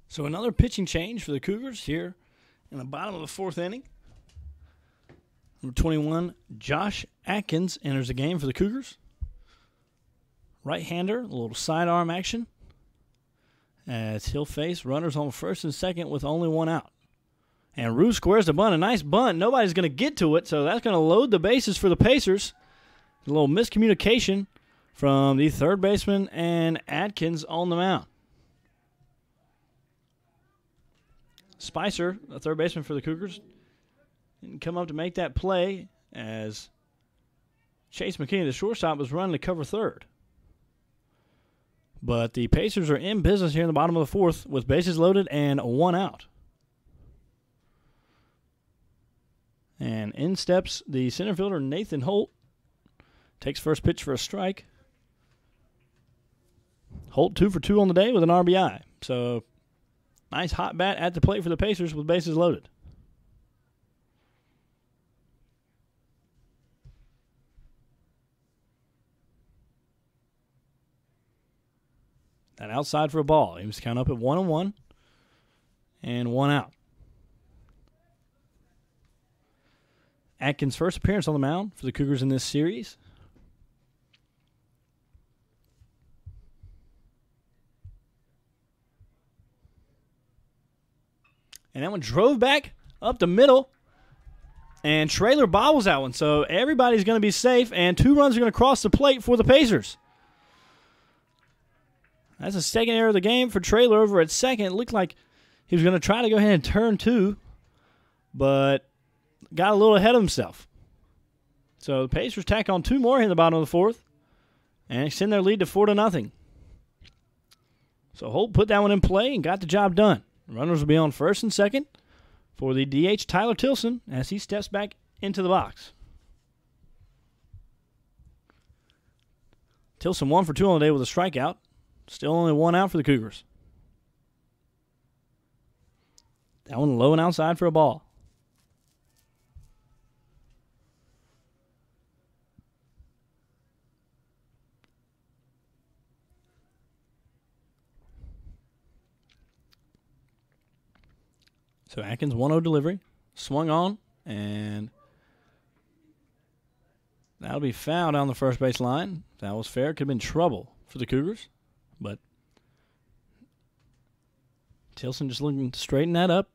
So another pitching change for the Cougars here in the bottom of the 4th inning. Number 21, Josh Atkins enters the game for the Cougars. Right-hander, a little sidearm action, as he'll face runners on first and second with only 1 out. And Rue squares the bunt. A nice bunt. Nobody's going to get to it, so that's going to load the bases for the Pacers. A little miscommunication from the third baseman and Atkins on the mound. Spicer, the third baseman for the Cougars, didn't come up to make that play as Chase McKinney, the shortstop, was running to cover third. But the Pacers are in business here in the bottom of the 4th with bases loaded and 1 out. And in steps the center fielder Nathan Holt. Takes first pitch for a strike. Holt 2 for 2 on the day with an RBI. So nice hot bat at the plate for the Pacers with bases loaded. And outside for a ball. He was counted up at 1-1 and 1 out. Atkins' first appearance on the mound for the Cougars in this series. And that one drove back up the middle. And Traylor bobbles that one. So everybody's going to be safe. And 2 runs are going to cross the plate for the Pacers. That's the second error of the game for Traylor over at second. It looked like he was going to try to go ahead and turn 2. But got a little ahead of himself. So the Pacers tack on 2 more here in the bottom of the 4th. And extend their lead to 4-0. So Holt put that one in play and got the job done. Runners will be on first and second for the DH Tyler Tilson as he steps back into the box. Tilson 1 for 2 on the day with a strikeout. Still only 1 out for the Cougars. That one low and outside for a ball. So Atkins 1-0 delivery. Swung on, and that'll be fouled on the first base line. That was fair. Could have been trouble for the Cougars, but Tilson just looking to straighten that up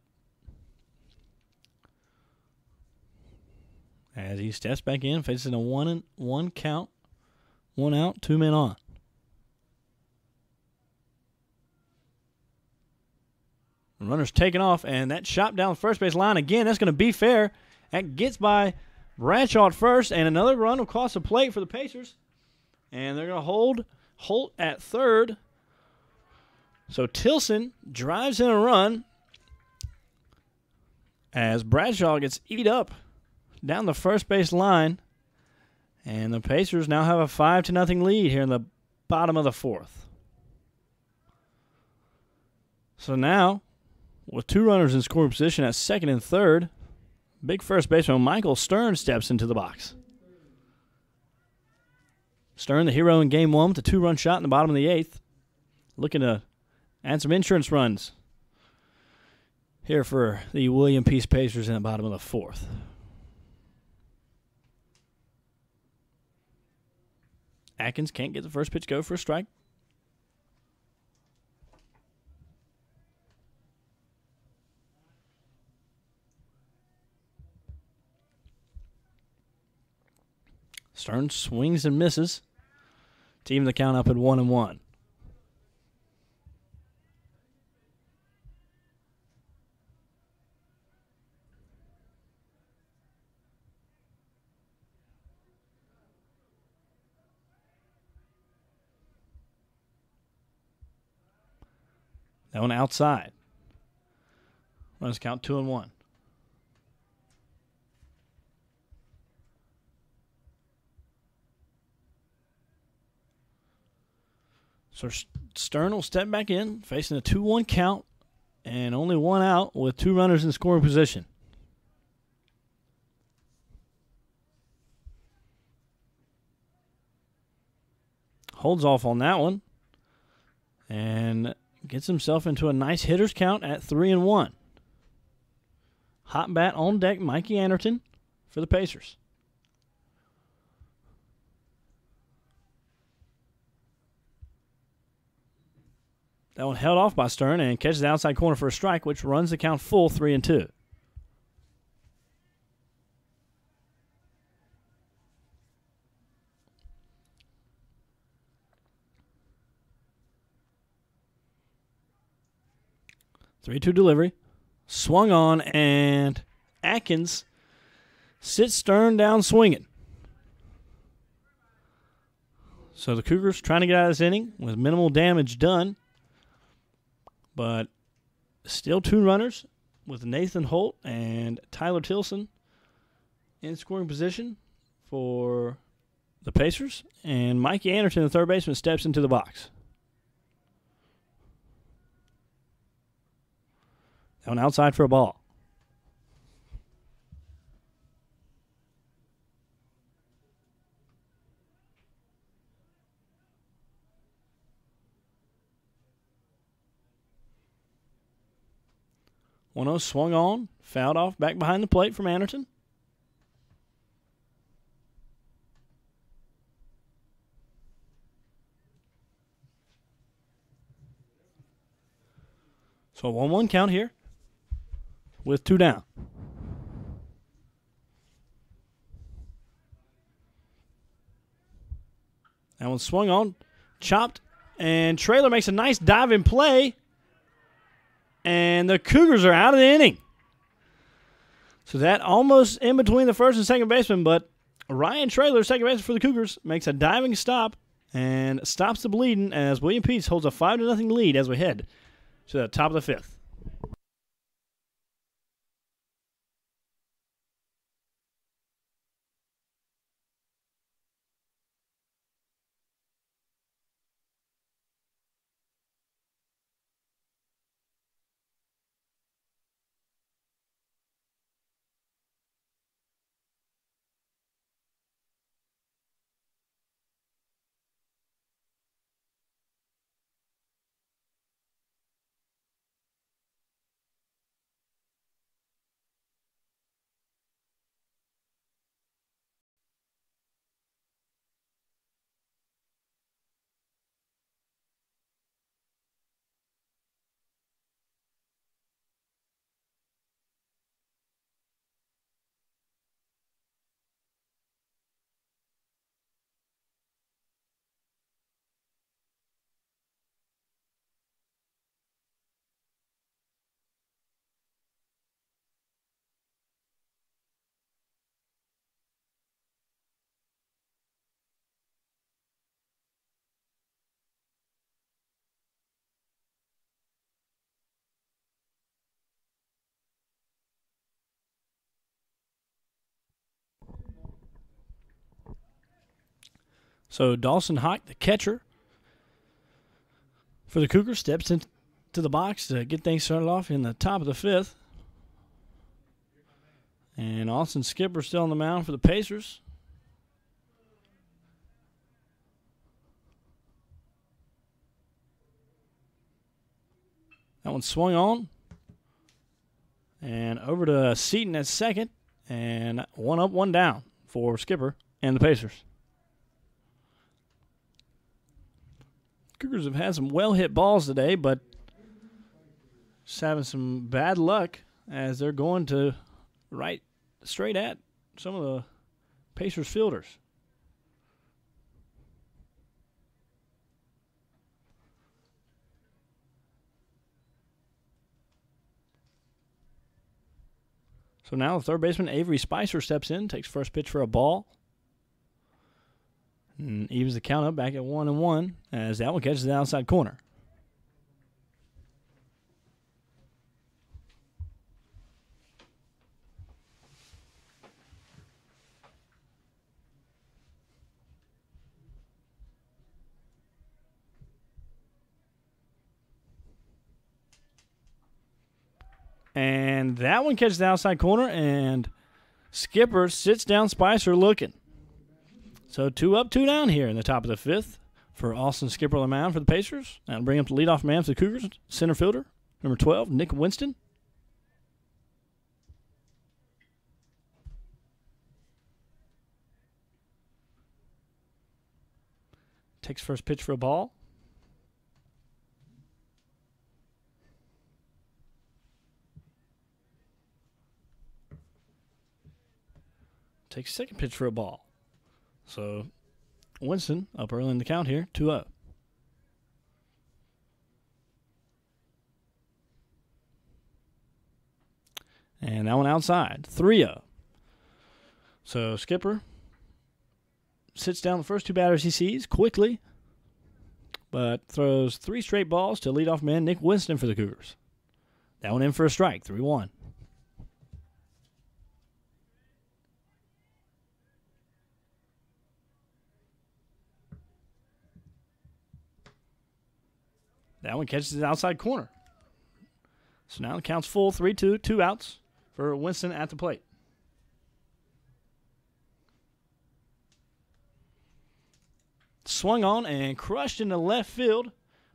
as he steps back in, facing a 1-1 count, 1 out, 2 men on. Runner's taken off, and that shot down the first base line again. That's going to be fair. That gets by Bradshaw at first, and another run across the plate for the Pacers. And they're going to hold Holt at third. So Tilson drives in a run as Bradshaw gets eat up down the first base line. And the Pacers now have a 5-0 lead here in the bottom of the fourth. So now, with 2 runners in scoring position at second and third, big first baseman Michael Stern steps into the box. Stern, the hero in Game 1 with a 2-run shot in the bottom of the 8th. Looking to add some insurance runs here for the William Peace Pacers in the bottom of the 4th. Atkins can't get the first pitch go for a strike. Stern swings and misses to even the count up at 1-1. That one outside. Runners count 2-1. So Stern will step back in, facing a 2-1 count, and only 1 out with 2 runners in scoring position. Holds off on that one, and gets himself into a nice hitter's count at 3-1. Hot bat on deck, Mikey Anderton for the Pacers. That one held off by Stern and catches the outside corner for a strike, which runs the count full 3-2. Three-two delivery. Swung on, and Atkins sits Stern down swinging. So the Cougars trying to get out of this inning with minimal damage done. But still 2 runners with Nathan Holt and Tyler Tilson in scoring position for the Pacers. And Mikey Anderson, the third baseman, steps into the box. That one outside for a ball. One-oh swung on, fouled off back behind the plate from Anderton. So a 1-1 count here with 2 down. That one swung on, chopped, and Traylor makes a nice diving play. And the Cougars are out of the inning. So that almost in between the first and second baseman, but Ryan Traylor, second baseman for the Cougars, makes a diving stop and stops the bleeding as William Peace holds a 5-0 lead as we head to the top of the 5th. So Dawson Hike, the catcher for the Cougars, steps into the box to get things started off in the top of the 5th. And Austin Skipper still on the mound for the Pacers. That one swung on. And over to Seaton at second. And 1 up, 1 down for Skipper and the Pacers. Cougars have had some well-hit balls today, but just having some bad luck as they're going to right straight at some of the Pacers fielders. So now the third baseman, Avery Spicer, steps in, takes first pitch for a ball. And evens the count up back at 1-1 as that one catches the outside corner. And that one catches the outside corner, and Skipper sits down Spicer looking. So 2 up, 2 down here in the top of the 5th for Austin Skipper on the mound for the Pacers. That'll bring up the leadoff man for the Cougars, center fielder, number 12, Nick Winston. Takes first pitch for a ball. Takes second pitch for a ball. So Winston up early in the count here, 2-0. And that one outside, 3-0. So Skipper sits down the first 2 batters he sees quickly, but throws 3 straight balls to leadoff man Nick Winston for the Cougars. That one in for a strike, 3-1. That one catches the outside corner. So now the count's full, 3-2, 2 outs for Winston at the plate. Swung on and crushed into left field,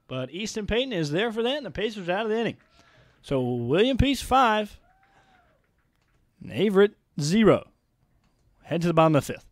but Easton Payton is there for that, and the Pacers out of the inning. So William Peace 5, and Averett 0. Head to the bottom of the 5th.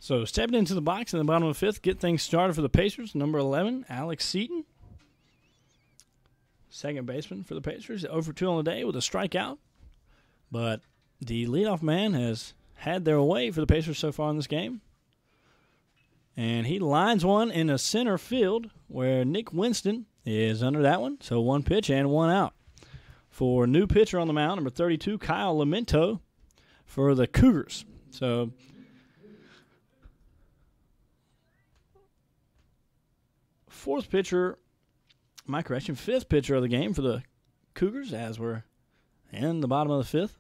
So stepping into the box in the bottom of the 5th, get things started for the Pacers, number 11, Alex Seaton. Second baseman for the Pacers, 0 for 2 on the day with a strikeout. But the leadoff man has had their way for the Pacers so far in this game. And he lines one in the center field where Nick Winston is under that one. So 1 pitch and 1 out. For new pitcher on the mound, number 32, Kyle Lamento for the Cougars. So fifth pitcher of the game for the Cougars as we're in the bottom of the 5th.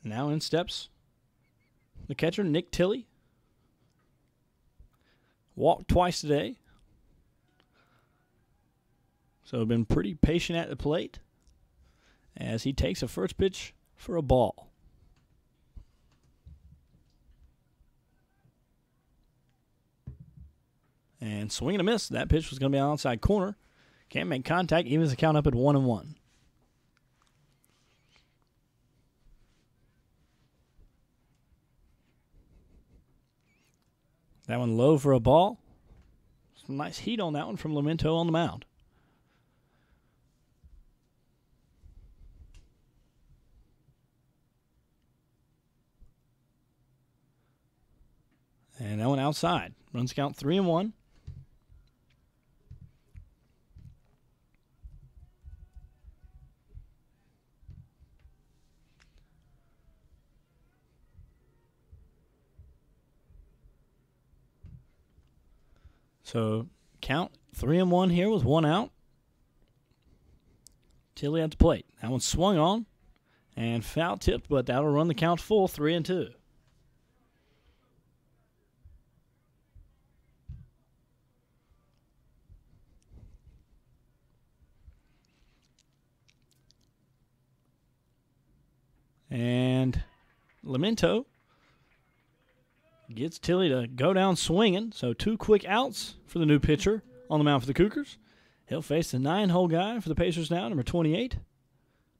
Now in steps the catcher, Nick Tilley. Walked twice today. So been pretty patient at the plate as he takes a first pitch for a ball. And swing and a miss. That pitch was going to be on the outside corner. Can't make contact, even as the count up at 1-1. That one low for a ball. Some nice heat on that one from Lamento on the mound. And that one outside. Runs count 3-1. So count 3-1 here with 1 out. Tilley at the plate. That one swung on and foul tipped, but that'll run the count full, 3-2. And Lamento gets Tilley to go down swinging. So 2 quick outs for the new pitcher on the mound for the Cougars. He'll face the 9-hole guy for the Pacers now, number 28,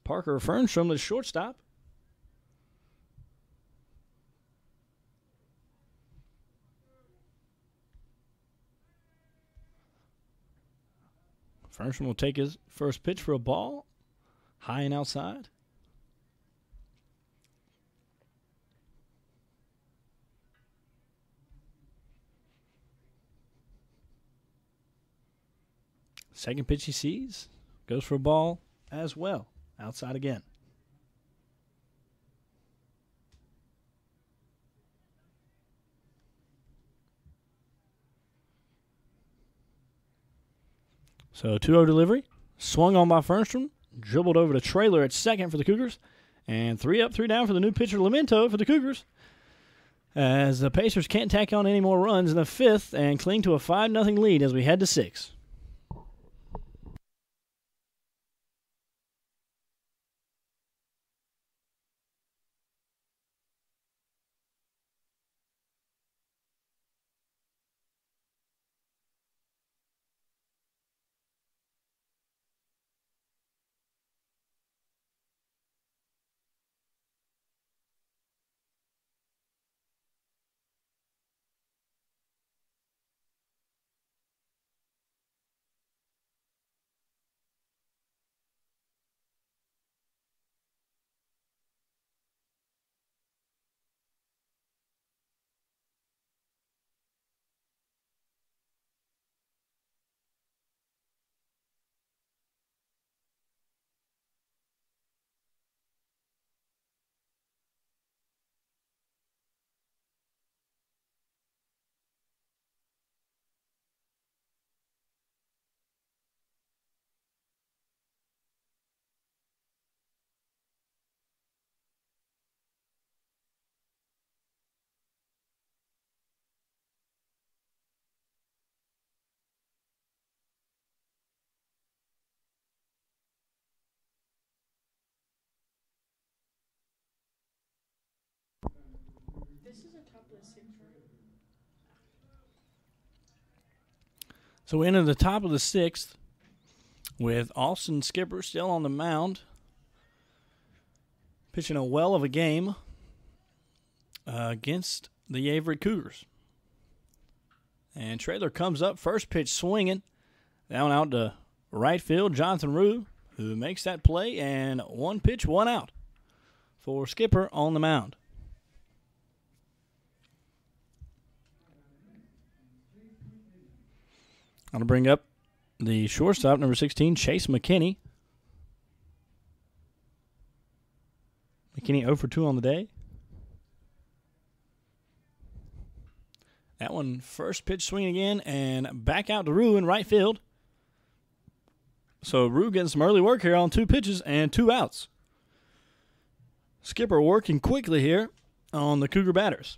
Parker Fernstrom, the shortstop. Fernstrom will take his first pitch for a ball, high and outside. Second pitch he sees, goes for a ball as well, outside again. So 2-0 delivery, swung on by Fernstrom, dribbled over to Traylor at second for the Cougars, and 3 up, 3 down for the new pitcher Lamento for the Cougars. As the Pacers can't tack on any more runs in the 5th and cling to a 5-0 lead as we head to 6. So we enter the top of the 6th with Austin Skipper still on the mound, pitching a well of a game against the Averett Cougars. And Traylor comes up, first pitch swinging, down out to right field. Jonathan Rue, who makes that play, and one pitch, one out for Skipper on the mound. I'm going to bring up the shortstop, number 16, Chase McKinney. McKinney 0 for 2 on the day. That one, first pitch swing again, and back out to Rue in right field. So Rue getting some early work here on 2 pitches and 2 outs. Skipper working quickly here on the Cougar batters.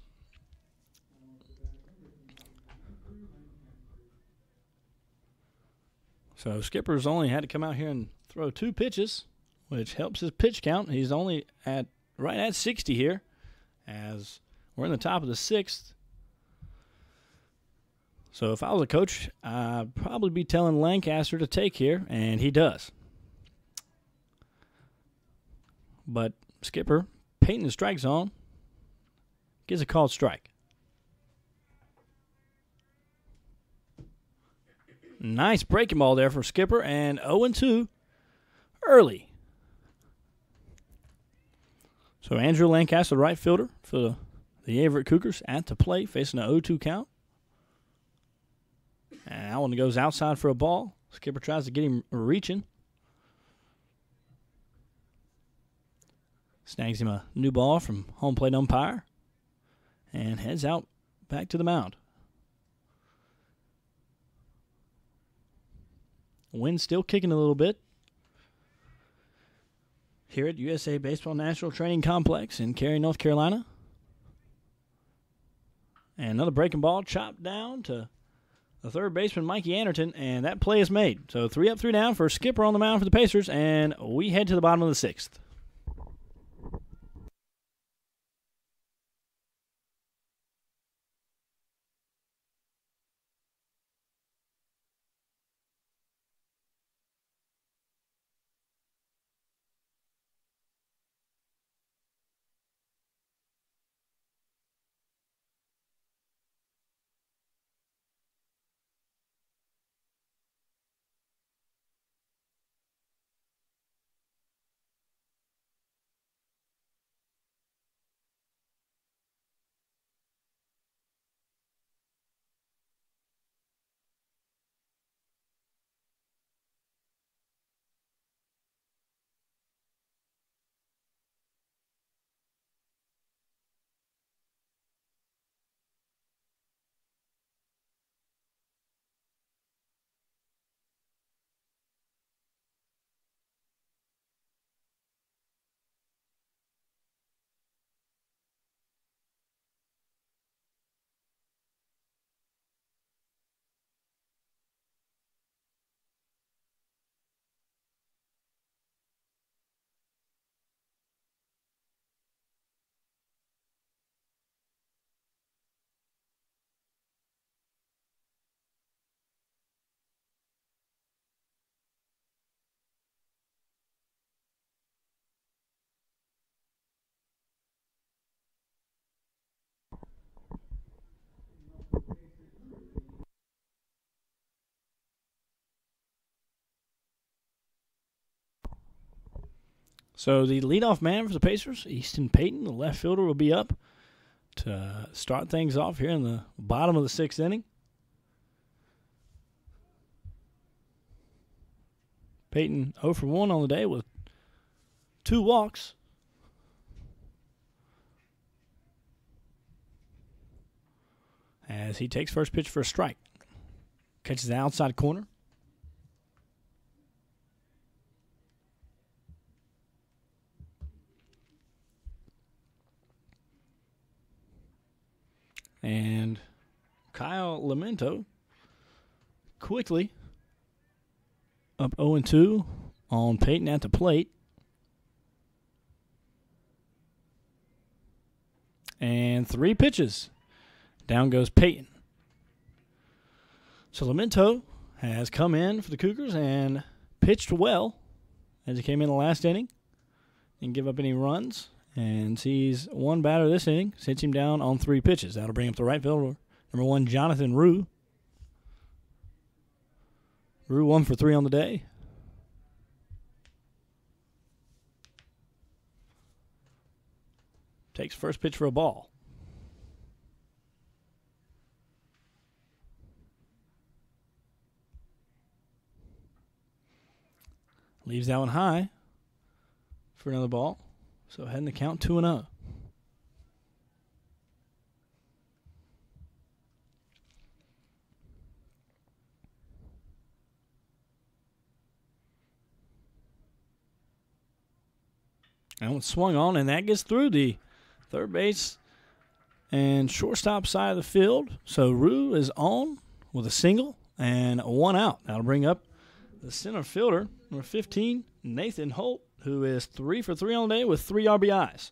So Skipper's only had to come out here and throw 2 pitches, which helps his pitch count. He's only at right at 60 here, as we're in the top of the 6th. So if I was a coach, I'd probably be telling Lancaster to take here, and he does. But Skipper, Payton the strike zone, gets a called strike. Nice breaking ball there for Skipper, and 0-2 early. So Andrew Lancaster, right fielder for the Averett Cougars, at the plate, facing an 0-2 count. And that one goes outside for a ball. Skipper tries to get him reaching. Snags him a new ball from home plate umpire. And heads out back to the mound. Wind still kicking a little bit here at USA Baseball National Training Complex in Cary, North Carolina. And another breaking ball chopped down to the third baseman, Mikey Anderton, and that play is made. So 3 up, 3 down for Skipper on the mound for the Pacers, and we head to the bottom of the 6th. So the leadoff man for the Pacers, Easton Payton, the left fielder, will be up to start things off here in the bottom of the 6th inning. Payton 0 for 1 on the day with 2 walks. As he takes first pitch for a strike. Catches the outside corner. And Kyle Lamento quickly up 0-2 on Payton at the plate. And 3 pitches. Down goes Payton. So Lamento has come in for the Cougars and pitched well as he came in the last inning. Didn't give up any runs and sees one batter this inning, sits him down on 3 pitches. That'll bring up the right fielder, number 1, Jonathan Rue. Rue 1 for 3 on the day. Takes first pitch for a ball. Leaves that one high for another ball. So heading the count 2-0. That one swung on, and that gets through the third base and shortstop side of the field. So Rue is on with a single and 1 out. That'll bring up the center fielder, number 15, Nathan Holt, who is 3 for 3 on the day with 3 RBIs.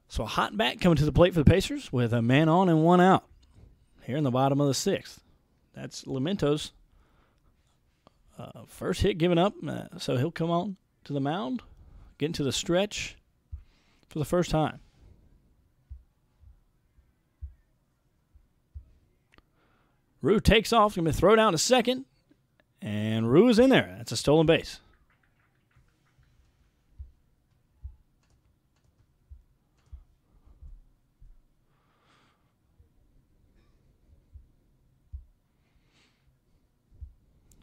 So a hot bat coming to the plate for the Pacers with a man on and 1 out here in the bottom of the 6th. That's Limento's first hit given up, so he'll come on to the mound, get into the stretch for the first time. Rue takes off, going to throw down to second, and Rue is in there. That's a stolen base.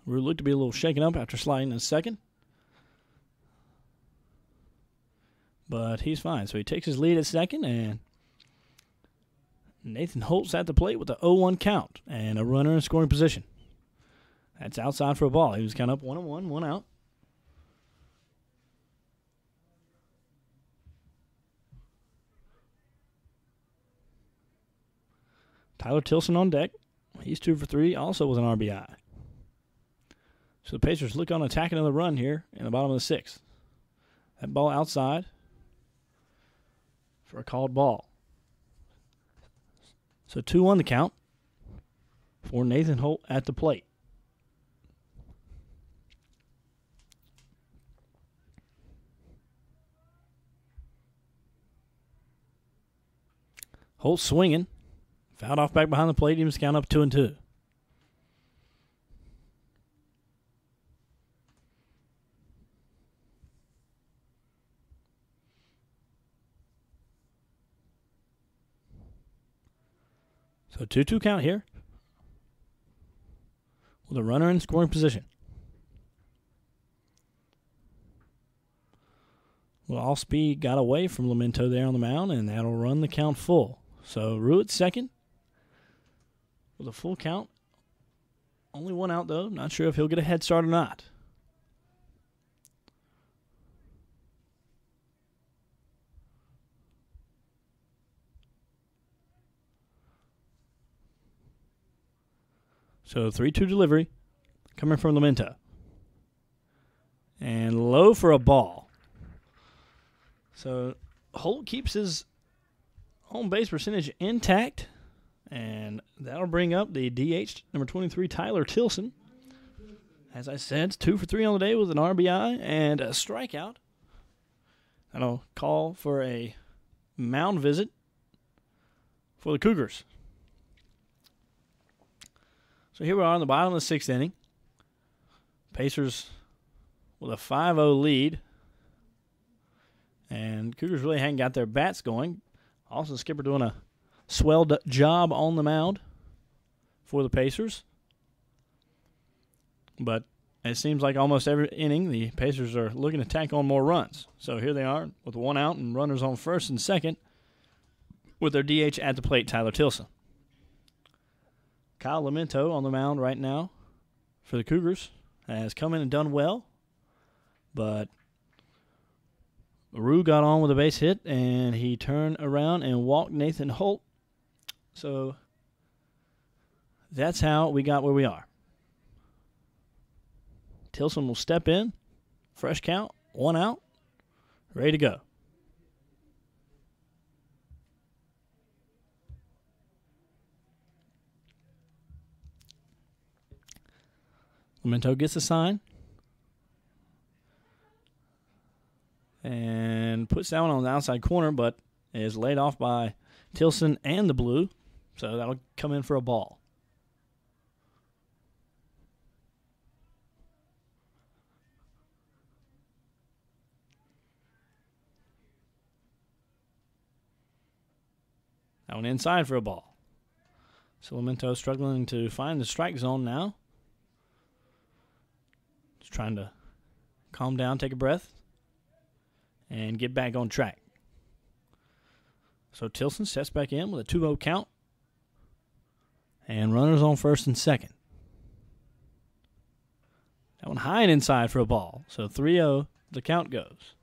Rue looked to be a little shaken up after sliding in second. But he's fine. So he takes his lead at second, and Nathan Holt's at the plate with the 0-1 count and a runner in scoring position. That's outside for a ball. He was kind of up 1-1, 1 out. Tyler Tilson on deck. He's 2 for 3, also with an RBI. So the Pacers look on attack another run here in the bottom of the 6th. That ball outside for a called ball. So 2-1 the count for Nathan Holt at the plate. Holt swinging. Fouled off back behind the plate. He was count up 2-2. So 2-2 count here with a runner in scoring position. Well, all speed got away from Lamento there on the mound, and that'll run the count full. So Rue at second with a full count. Only 1 out, though. Not sure if he'll get a head start or not. So 3-2 delivery coming from Lamento. And low for a ball. So Holt keeps his home base percentage intact. And that'll bring up the DH, number 23, Tyler Tilson. As I said, 2 for 3 on the day with an RBI and a strikeout. That'll call for a mound visit for the Cougars. So here we are in the bottom of the 6th inning. Pacers with a 5-0 lead. And Cougars really hadn't got their bats going. Also, Skipper doing a swell job on the mound for the Pacers. But it seems like almost every inning, the Pacers are looking to tack on more runs. So here they are with 1 out and runners on first and second with their DH at the plate, Tyler Tilson. Kyle Lamento on the mound right now for the Cougars has come in and done well, but Rue got on with a base hit, and he turned around and walked Nathan Holt. So that's how we got where we are. Tilson will step in, fresh count, 1 out, ready to go. Lamento gets a sign. and puts that one on the outside corner, but is laid off by Tilson and the blue, so that'll come in for a ball. That one inside for a ball. Cilimento struggling to find the strike zone now. Just trying to calm down, take a breath, and get back on track. So Tilson sets back in with a 2-0 count. And runners on first and second. That one high and inside for a ball. So 3-0, the count goes.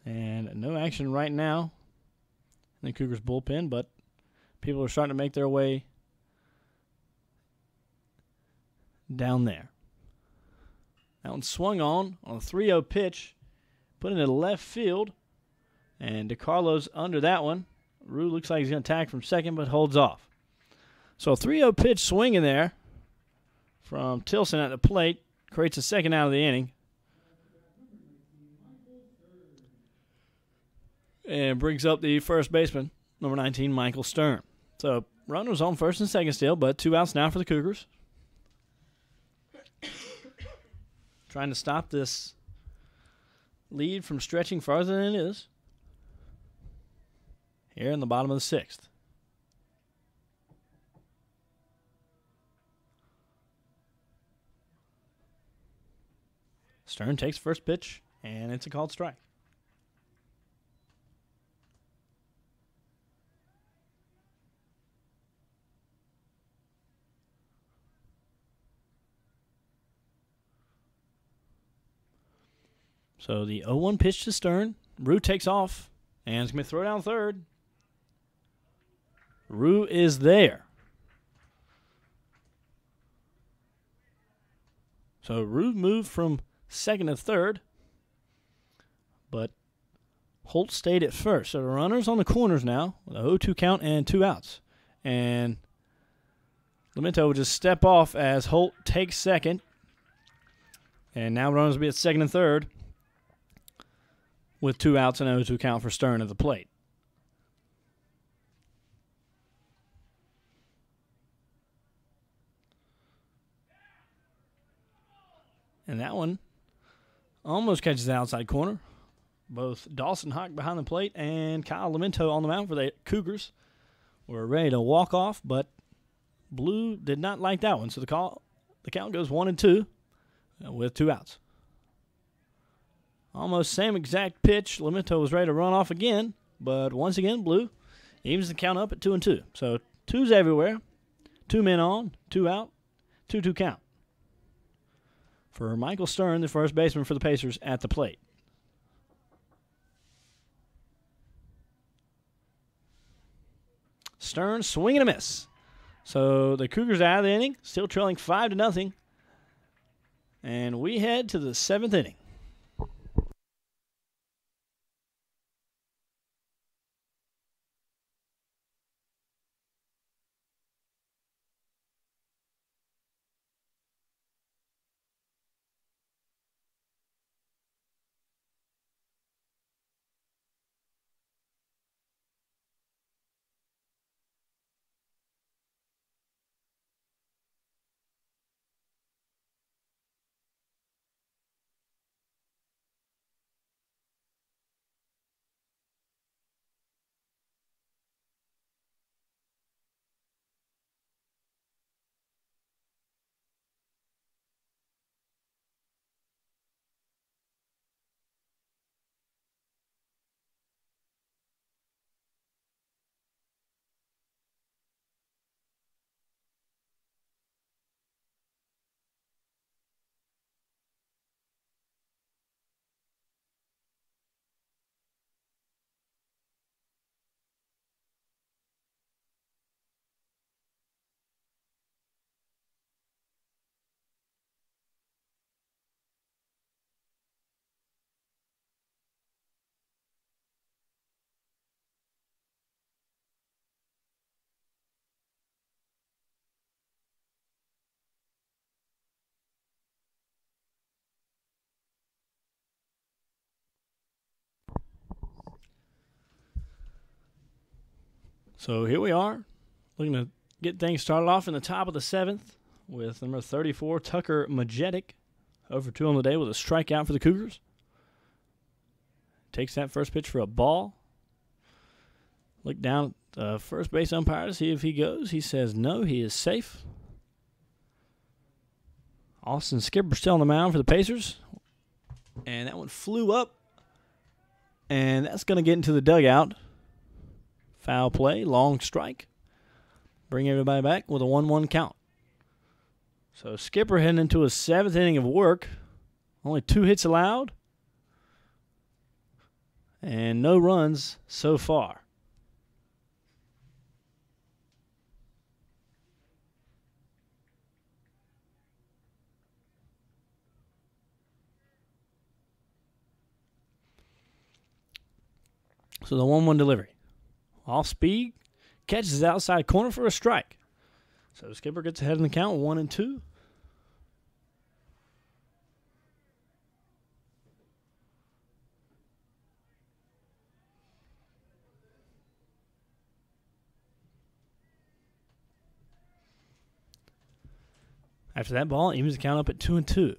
And no action right now in the Cougars bullpen, but people are starting to make their way down there. That one swung on a 3-0 pitch, put it into left field, and DeCarlo's under that one. Rue looks like he's going to attack from second, but holds off. So a 3-0 pitch swing in there from Tilson at the plate creates a second out of the inning. And brings up the first baseman, number 19, Michael Stern. So runners on first and second still, but 2 outs now for the Cougars. Trying to stop this lead from stretching farther than it is. Here in the bottom of the 6th. Stern takes first pitch, and it's a called strike. So the 0-1 pitch to Stern. Rue takes off, and it's going to throw down third. Rue is there. So Rue moved from second to third, but Holt stayed at first. So the runners on the corners now with a 0-2 count and 2 outs. And Lamento will just step off as Holt takes second. And now runners will be at second and third with 2 outs and a 0-2 count for Stern at the plate. And that one almost catches the outside corner. Both Dawson Hawk behind the plate and Kyle Lamento on the mound for the Cougars were ready to walk off, but Blue did not like that one. So the count goes 1-2 with 2 outs. Almost same exact pitch. Lamento was ready to run off again, but once again, Blue evens the count up at 2-2. So 2s everywhere. 2 men on, 2 out, 2-2 count for Michael Stern, the first baseman for the Pacers, at the plate. Stern swing and a miss. So the Cougars are out of the inning, still trailing 5-0. And we head to the 7th inning. So here we are, looking to get things started off in the top of the 7th with number 34, Tucker Majetic, over 2 on the day with a strikeout for the Cougars. Takes that first pitch for a ball. Look down at the first base umpire to see if he goes. He says no, he is safe. Austin Skipper still on the mound for the Pacers. And that one flew up. And that's going to get into the dugout. Foul play, long strike. Bring everybody back with a 1-1 count. So Skipper heading into his 7th inning of work. Only 2 hits allowed. And no runs so far. So the 1-1 delivery. Off speed, catches the outside corner for a strike. So Skipper gets ahead in the count, 1-2. After that ball, evens the count up at 2-2.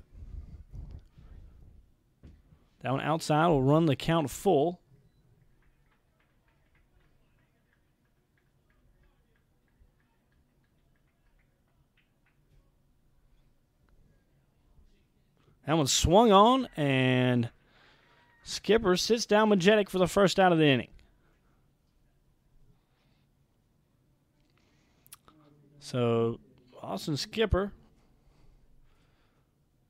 That one outside will run the count full. That one swung on, and Skipper sits down Majetic for the first out of the inning. So Austin Skipper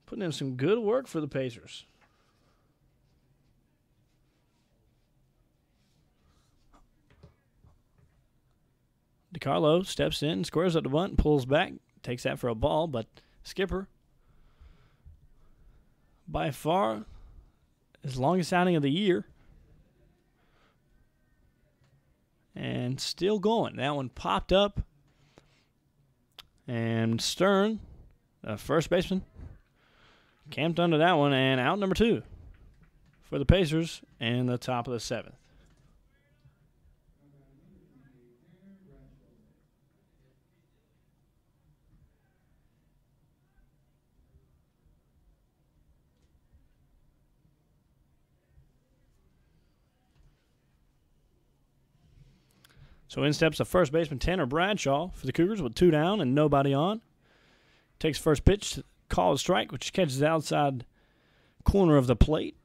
putting in some good work for the Pacers. DiCarlo steps in, squares up the bunt, pulls back, takes that for a ball, but Skipper, by far, his longest outing of the year. And still going. That one popped up. And Stern, first baseman, camped under that one. And out number 2 for the Pacers in the top of the 7th. So in steps the first baseman, Tanner Bradshaw, for the Cougars with 2 down and nobody on. Takes first pitch, call a strike, which catches the outside corner of the plate.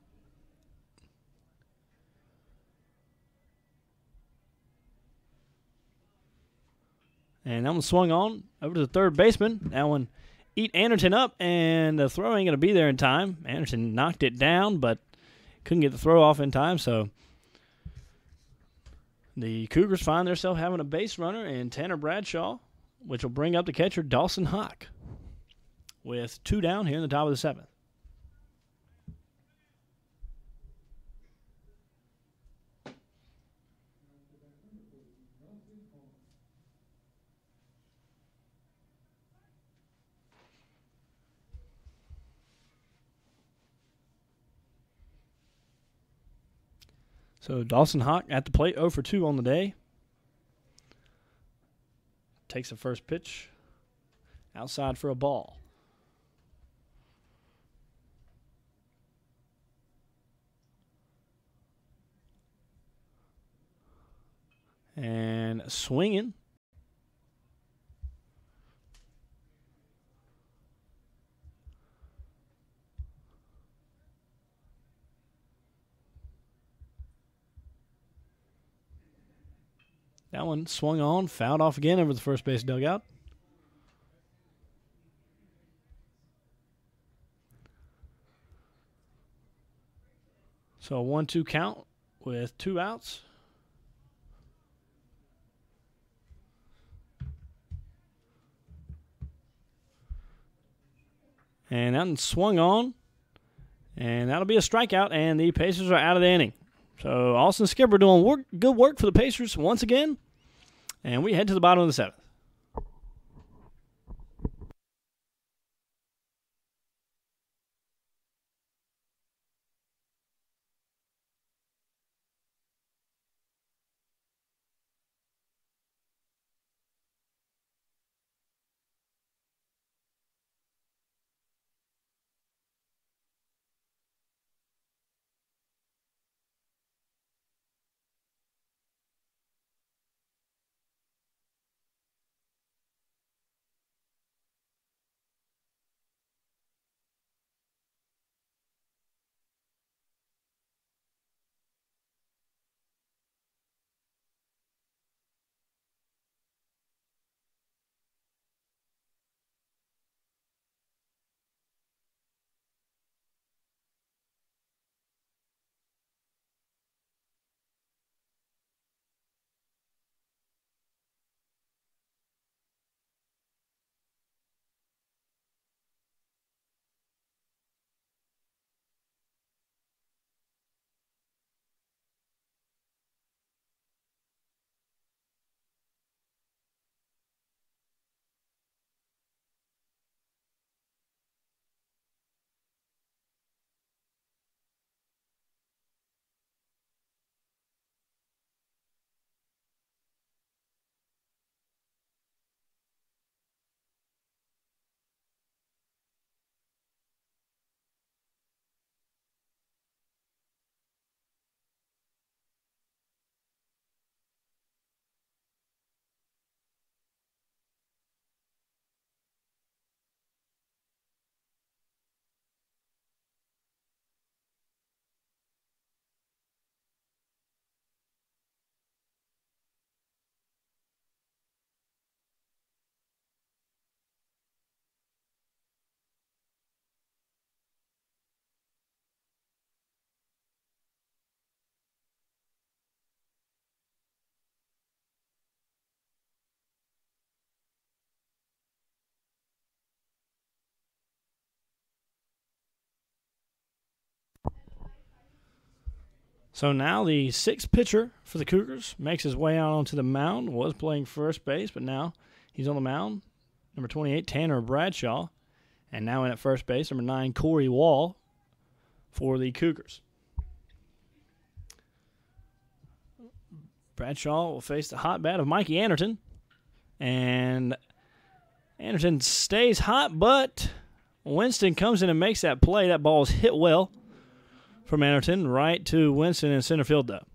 And that one swung on over to the third baseman. That one eat Anderton up, and the throw ain't going to be there in time. Anderton knocked it down, but couldn't get the throw off in time, so the Cougars find themselves having a base runner in Tanner Bradshaw, which will bring up the catcher Dawson Hawk with 2 down here in the top of the 7th. So Dawson Hawk at the plate, 0 for 2 on the day. Takes the first pitch outside for a ball. And swinging. That one swung on, fouled off again over the first base dugout. So a 1-2 count with 2 outs. And that one swung on. And that'll be a strikeout, and the Pacers are out of the inning. So Austin Skipper doing good work for the Pacers once again. And we head to the bottom of the 7th. So now the sixth pitcher for the Cougars makes his way out onto the mound. Was playing first base, but now he's on the mound. Number 28, Tanner Bradshaw. And now in at first base, number 9, Corey Wall for the Cougars. Bradshaw will face the hot bat of Mikey Anderton. And Anderton stays hot, but Winston comes in and makes that play. That ball is hit well from Anderton right to Winston in center field, though.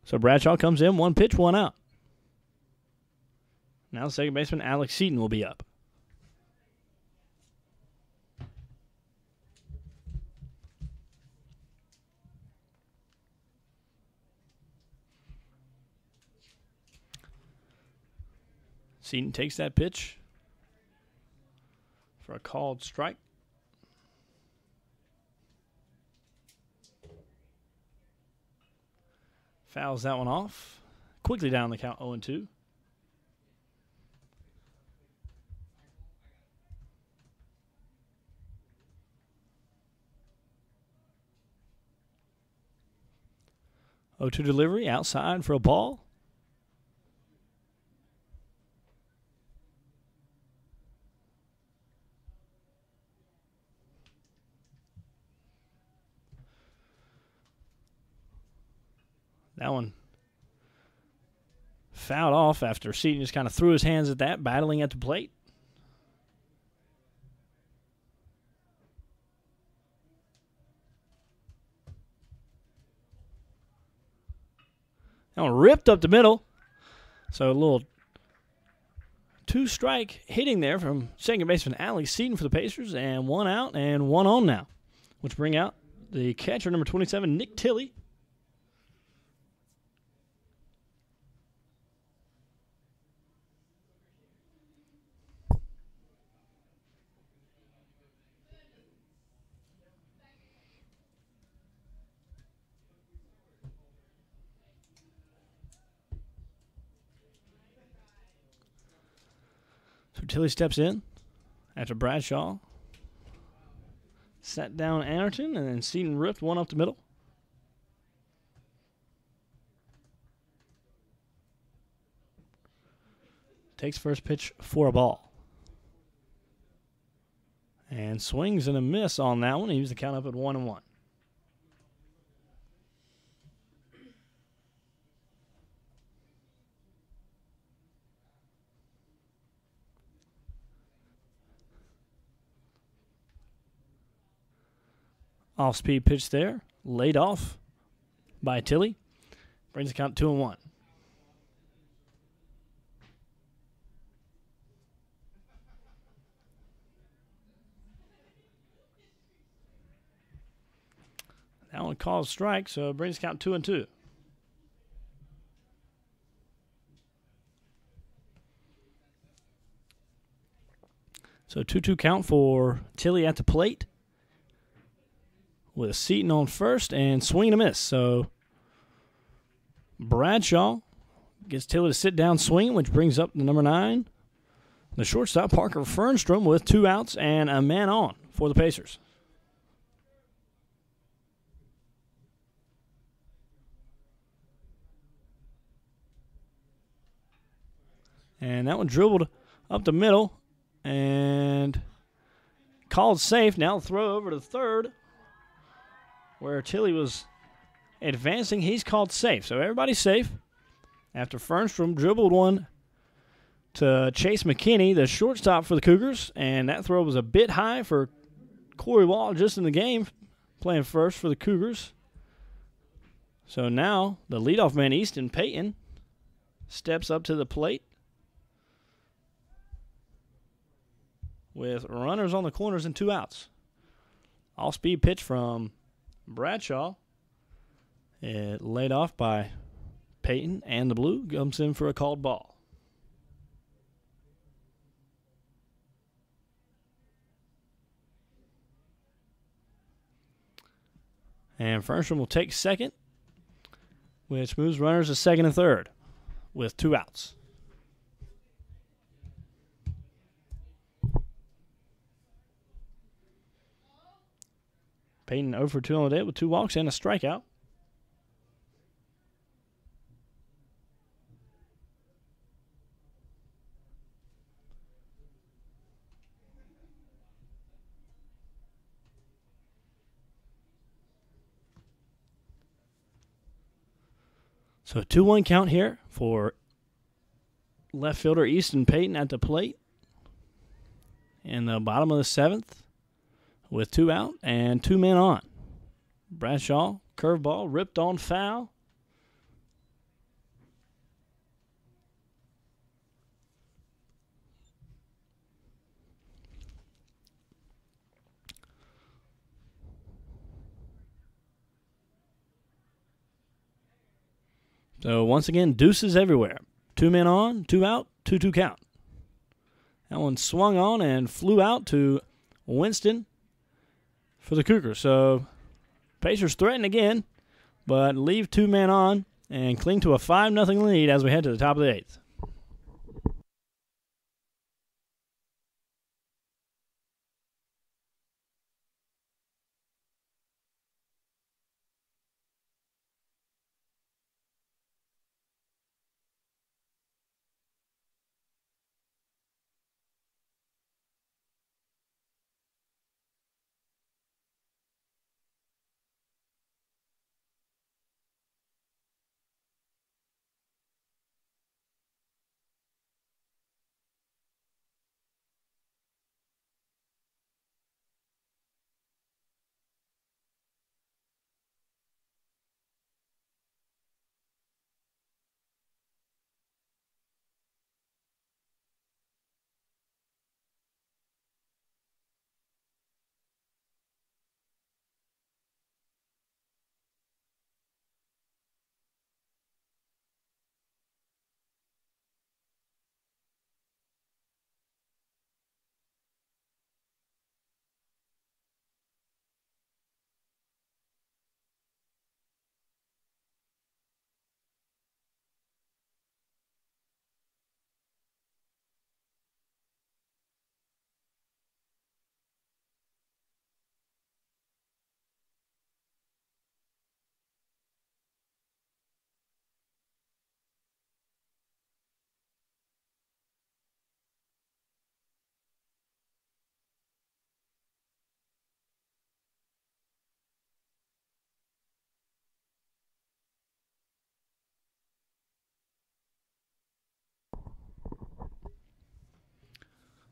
So Bradshaw comes in, 1 pitch, 1 out. Now second baseman Alex Seaton will be up. Seaton takes that pitch for a called strike. Fouls that one off. Quickly down the count, 0-2. To delivery, outside for a ball. That one fouled off after Seaton just kind of threw his hands at that, battling at the plate. That one ripped up the middle. So a little 2-strike hitting there from second baseman Alex Seaton for the Pacers, and 1 out and 1 on now, which bring out the catcher, number 27, Nick Tilley. So Tilley steps in after Bradshaw sat down Anderton, and then Seaton ripped one up the middle. Takes first pitch for a ball. And swings and a miss on that one. He leaves the count up at 1-1. Off-speed pitch there, laid off by Tilley. Brings the count 2-1. That one calls strike, so it brings the count 2-2. So 2-2 count for Tilley at the plate, with Seaton on first and swing and a miss. So Bradshaw gets Tilley to sit down swinging, which brings up the number 9, the shortstop, Parker Fernstrom, with 2 outs and a man on for the Pacers. And that one dribbled up the middle and called safe. Now throw over to third, where Tilley was advancing. He's called safe. So everybody's safe after Fernstrom dribbled one to Chase McKinney, the shortstop for the Cougars. And that throw was a bit high for Corey Wall just in the game, playing first for the Cougars. So now the leadoff man, Easton Payton, steps up to the plate with runners on the corners and 2 outs. All-speed pitch from Bradshaw, it laid off by Payton, and the blue comes in for a called ball. And Fernstrom will take second, which moves runners to second and third with 2 outs. Payton 0 for 2 on the day with 2 walks and a strikeout. So a 2-1 count here for left fielder Easton Payton at the plate in the bottom of the 7th with 2 out and 2 men on. Bradshaw, curveball, ripped on foul. So once again, deuces everywhere. 2 men on, 2 out, 2-2 count. That one swung on and flew out to Winston for the Cougars. So Pacers threaten again, but leave 2 men on and cling to a 5-0 lead as we head to the top of the 8th.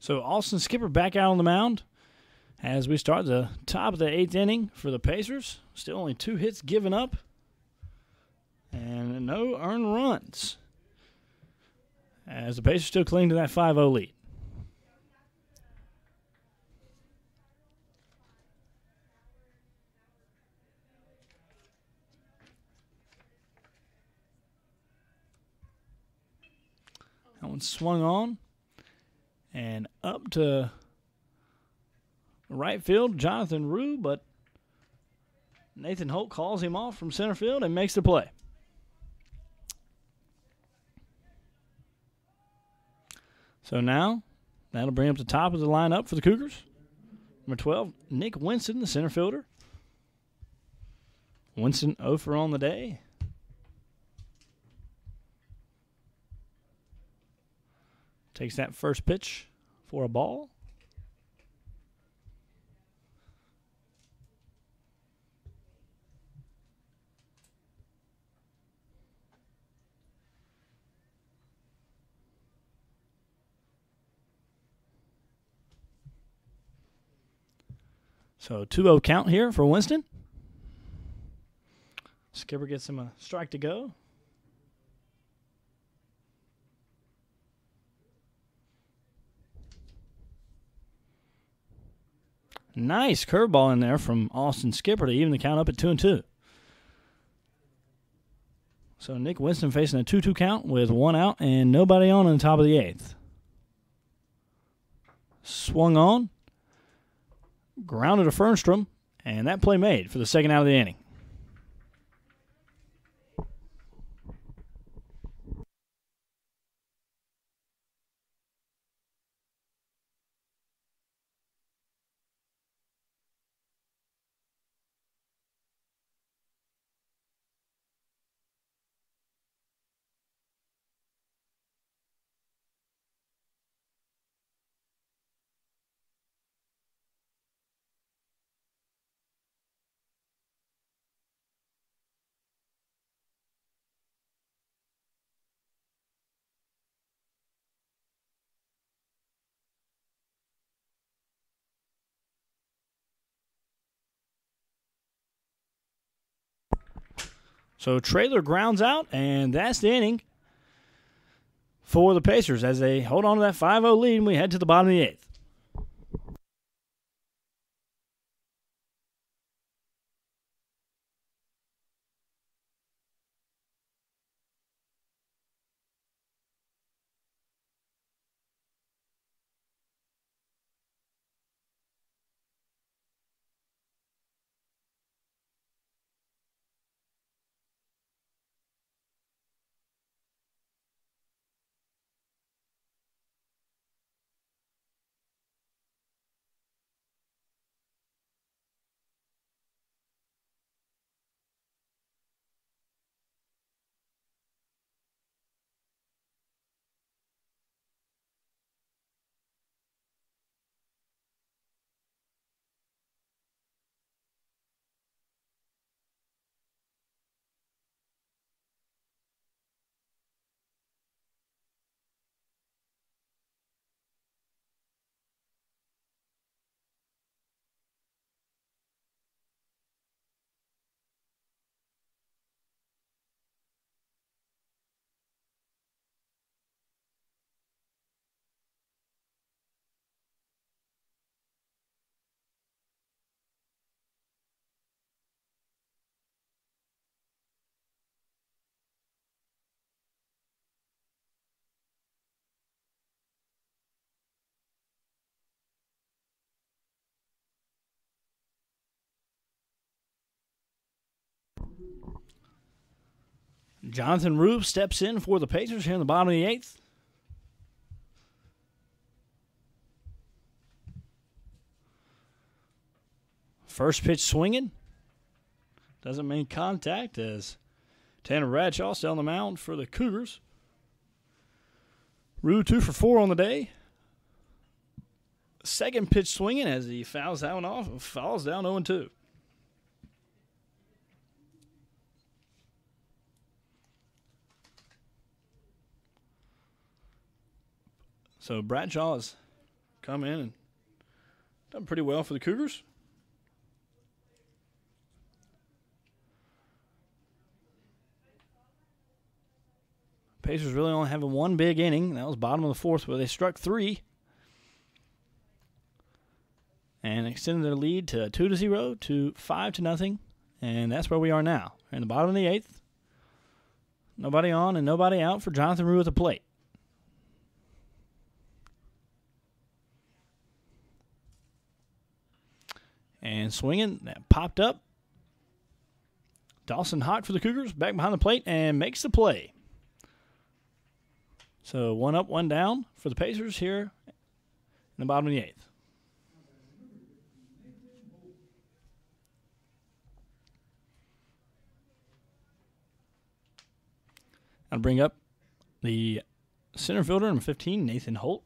So Austin Skipper back out on the mound as we start the top of the 8th inning for the Pacers. Still only 2 hits given up and no earned runs as the Pacers still cling to that 5-0 lead. That one swung on and up to right field, Jonathan Rue, but Nathan Holt calls him off from center field and makes the play. So now that'll bring up the top of the lineup for the Cougars. Number 12, Nick Winston, the center fielder. Winston 0 for on the day. Takes that first pitch for a ball. So 2-0 count here for Winston. Skipper gets him a strike to go. Nice curveball in there from Austin Skipper to even the count up at 2-2. So Nick Winston facing a 2-2 count with 1 out and nobody on in the top of the 8th. Swung on, grounded to Fernstrom, and that play made for the second out of the inning. So Traylor grounds out, and that's the inning for the Pacers as they hold on to that 5-0 lead, and we head to the bottom of the 8th. Jonathan Rube steps in for the Pacers here in the bottom of the 8th. First pitch swinging. Doesn't make contact as Tanner Bradshaw still on the mound for the Cougars. Rube 2 for 4 on the day. Second pitch swinging as he fouls that one off and falls down 0-2. So Bradshaw has come in and done pretty well for the Cougars. Pacers really only having one big inning. That was bottom of the 4th where they struck 3 and extended their lead to 2-0 to 5-0. And that's where we are now. We're in the bottom of the 8th. Nobody on and nobody out for Jonathan Rue at the plate. And swinging, that popped up. Dawson Hawk for the Cougars, back behind the plate, and makes the play. So 1 up, 1 down for the Pacers here in the bottom of the 8th. I'll bring up the center fielder, number 15, Nathan Holt.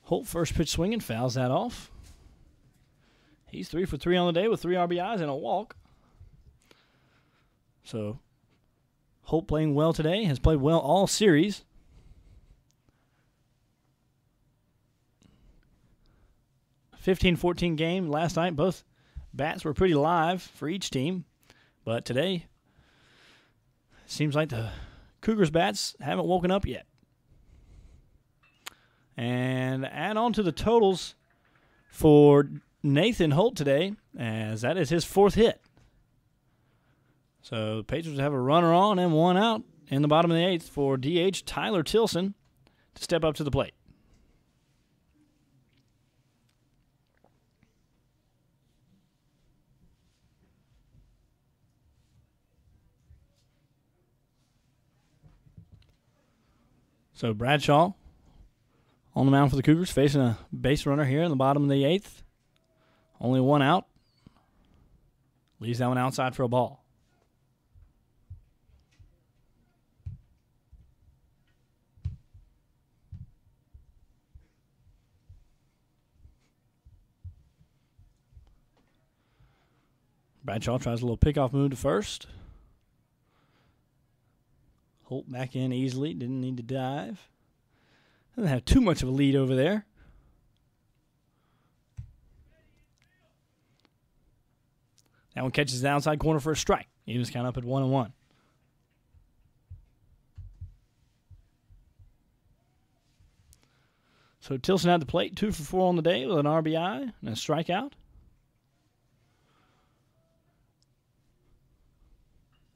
Holt first pitch swinging, fouls that off. He's 3 for 3 on the day with 3 RBIs and a walk. So Holt playing well today, has played well all series. A 15-14 game last night. Both bats were pretty live for each team. But today, seems like the Cougars bats haven't woken up yet. And add on to the totals for Nathan Holt today, as that is his 4th hit. So the Pacers have a runner on and 1 out in the bottom of the 8th for DH Tyler Tilson to step up to the plate. So Bradshaw on the mound for the Cougars, facing a base runner here in the bottom of the 8th. Only 1 out. Leaves that one outside for a ball. Bradshaw tries a little pickoff move to first. Holt back in easily. Didn't need to dive. Doesn't have too much of a lead over there. That one catches the outside corner for a strike. Evens count up at 1-1. So Tilson at the plate, 2 for 4 on the day with an RBI and a strikeout.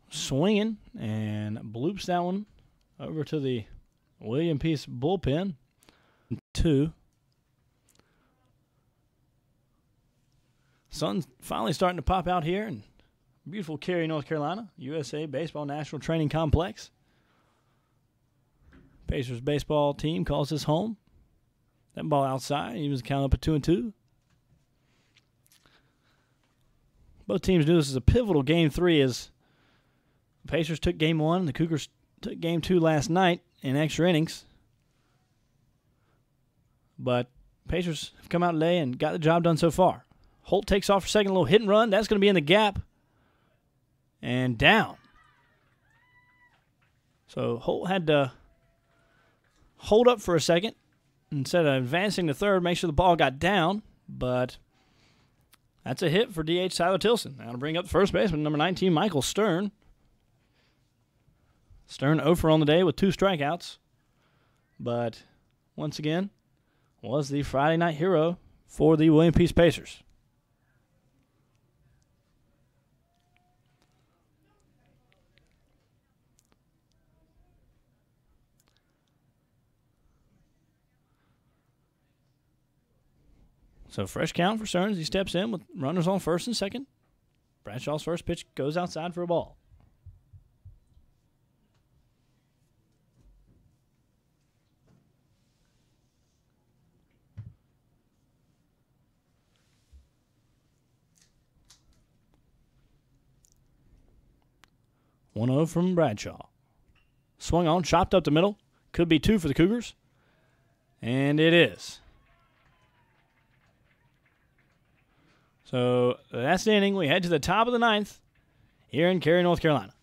Swinging and bloops that one over to the William Peace bullpen. 2. Sun's finally starting to pop out here in beautiful Cary, North Carolina, USA Baseball National Training Complex. Pacers baseball team calls this home. That ball outside. He was counting up at 2-2. Both teams knew this is a pivotal Game 3 as the Pacers took Game 1. The Cougars took Game 2 last night in extra innings. But Pacers have come out today and got the job done so far. Holt takes off for second, a little hit and run. That's going to be in the gap. And down. So Holt had to hold up for a second instead of advancing to third, make sure the ball got down. But that's a hit for DH Tyler Tilson. Now to bring up the first baseman, number 19, Michael Stern. Stern 0 for on the day with 2 strikeouts. But once again, was the Friday night hero for the William Peace Pacers. So fresh count for Stearns. He steps in with runners on first and second. Bradshaw's first pitch goes outside for a ball. One-0 from Bradshaw. Swung on, chopped up the middle. Could be 2 for the Cougars. And it is. So that's the inning. We head to the top of the 9th here in Cary, North Carolina.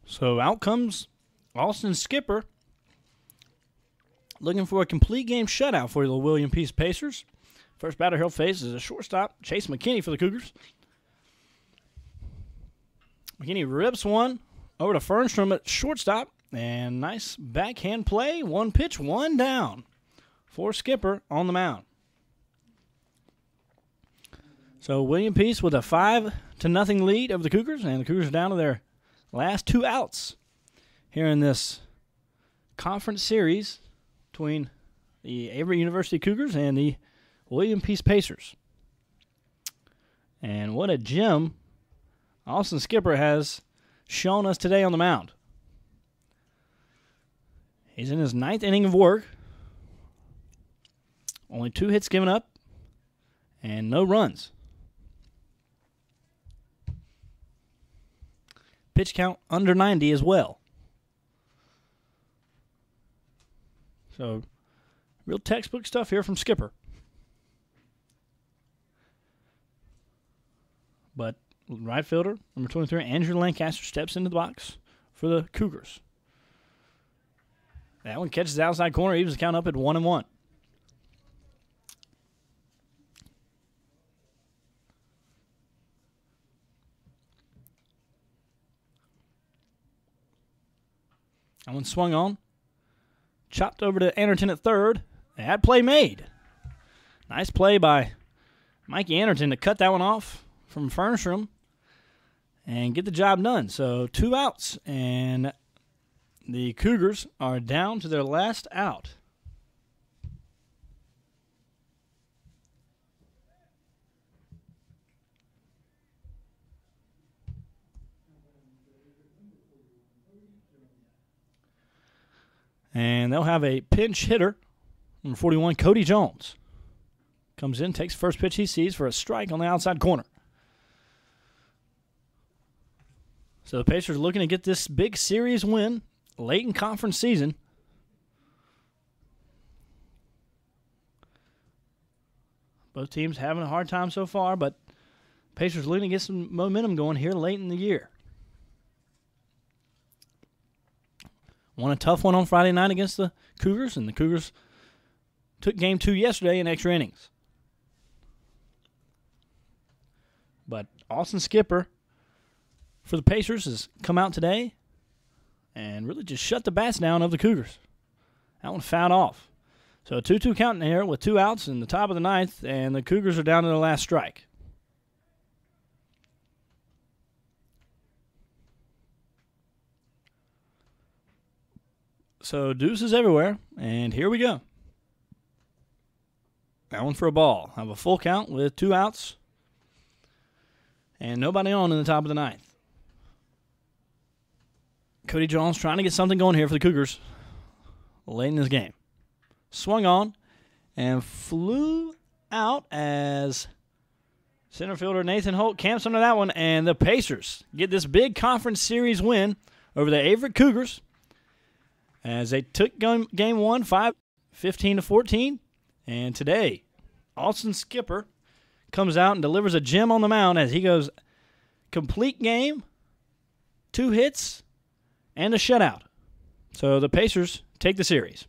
So out comes Austin Skipper, looking for a complete game shutout for the William Peace Pacers. First batter he'll face is a shortstop, Chase Mckinney for the Cougars. Mckinney rips one over to Fernstrom at shortstop, and nice backhand play. 1 pitch, 1 down for Skipper on the mound. So William Peace with a 5-0 lead over the Cougars, and the Cougars are down to their last 2 outs here in this conference series between the Averett University Cougars and the William Peace Pacers. And what a gem Austin Skipper has shown us today on the mound. He's in his 9th inning of work. Only 2 hits given up and no runs. pitch count under 90 as well. So, real textbook stuff here from Skipper. But right fielder, number 23, Andrew Lancaster, steps into the box for the Cougars. That one catches the outside corner, evens the count up at 1-1. That one swung on. Chopped over to Anderton at third. That play made. Nice play by Mikey Anderton to cut that one off from Fernstrom and get the job done. So 2 outs, and the Cougars are down to their last out. And they'll have a pinch hitter, number 41, Cody Jones. Comes in, takes the first pitch he sees for a strike on the outside corner. So the Pacers are looking to get this big series win late in conference season. Both teams having a hard time so far, but Pacers looking to get some momentum going here late in the year. Won a tough one on Friday night against the Cougars, and the Cougars took game 2 yesterday in extra innings. But Austin Skipper for the Pacers has come out today and really just shut the bats down of the Cougars. That one fouled off. So a 2-2 count in here with 2 outs in the top of the ninth, and the Cougars are down to their last strike. So deuces everywhere, and here we go. That one for a ball. Have a full count with 2 outs and nobody on in the top of the ninth. Cody Jones trying to get something going here for the Cougars late in this game. Swung on and flew out as center fielder Nathan Holt camps under that one, and the Pacers get this big conference series win over the Averett Cougars as they took game 1, 15-14. And today, Austin Skipper comes out and delivers a gem on the mound as he goes complete game, 2 hits, and a shutout. So the Pacers take the series.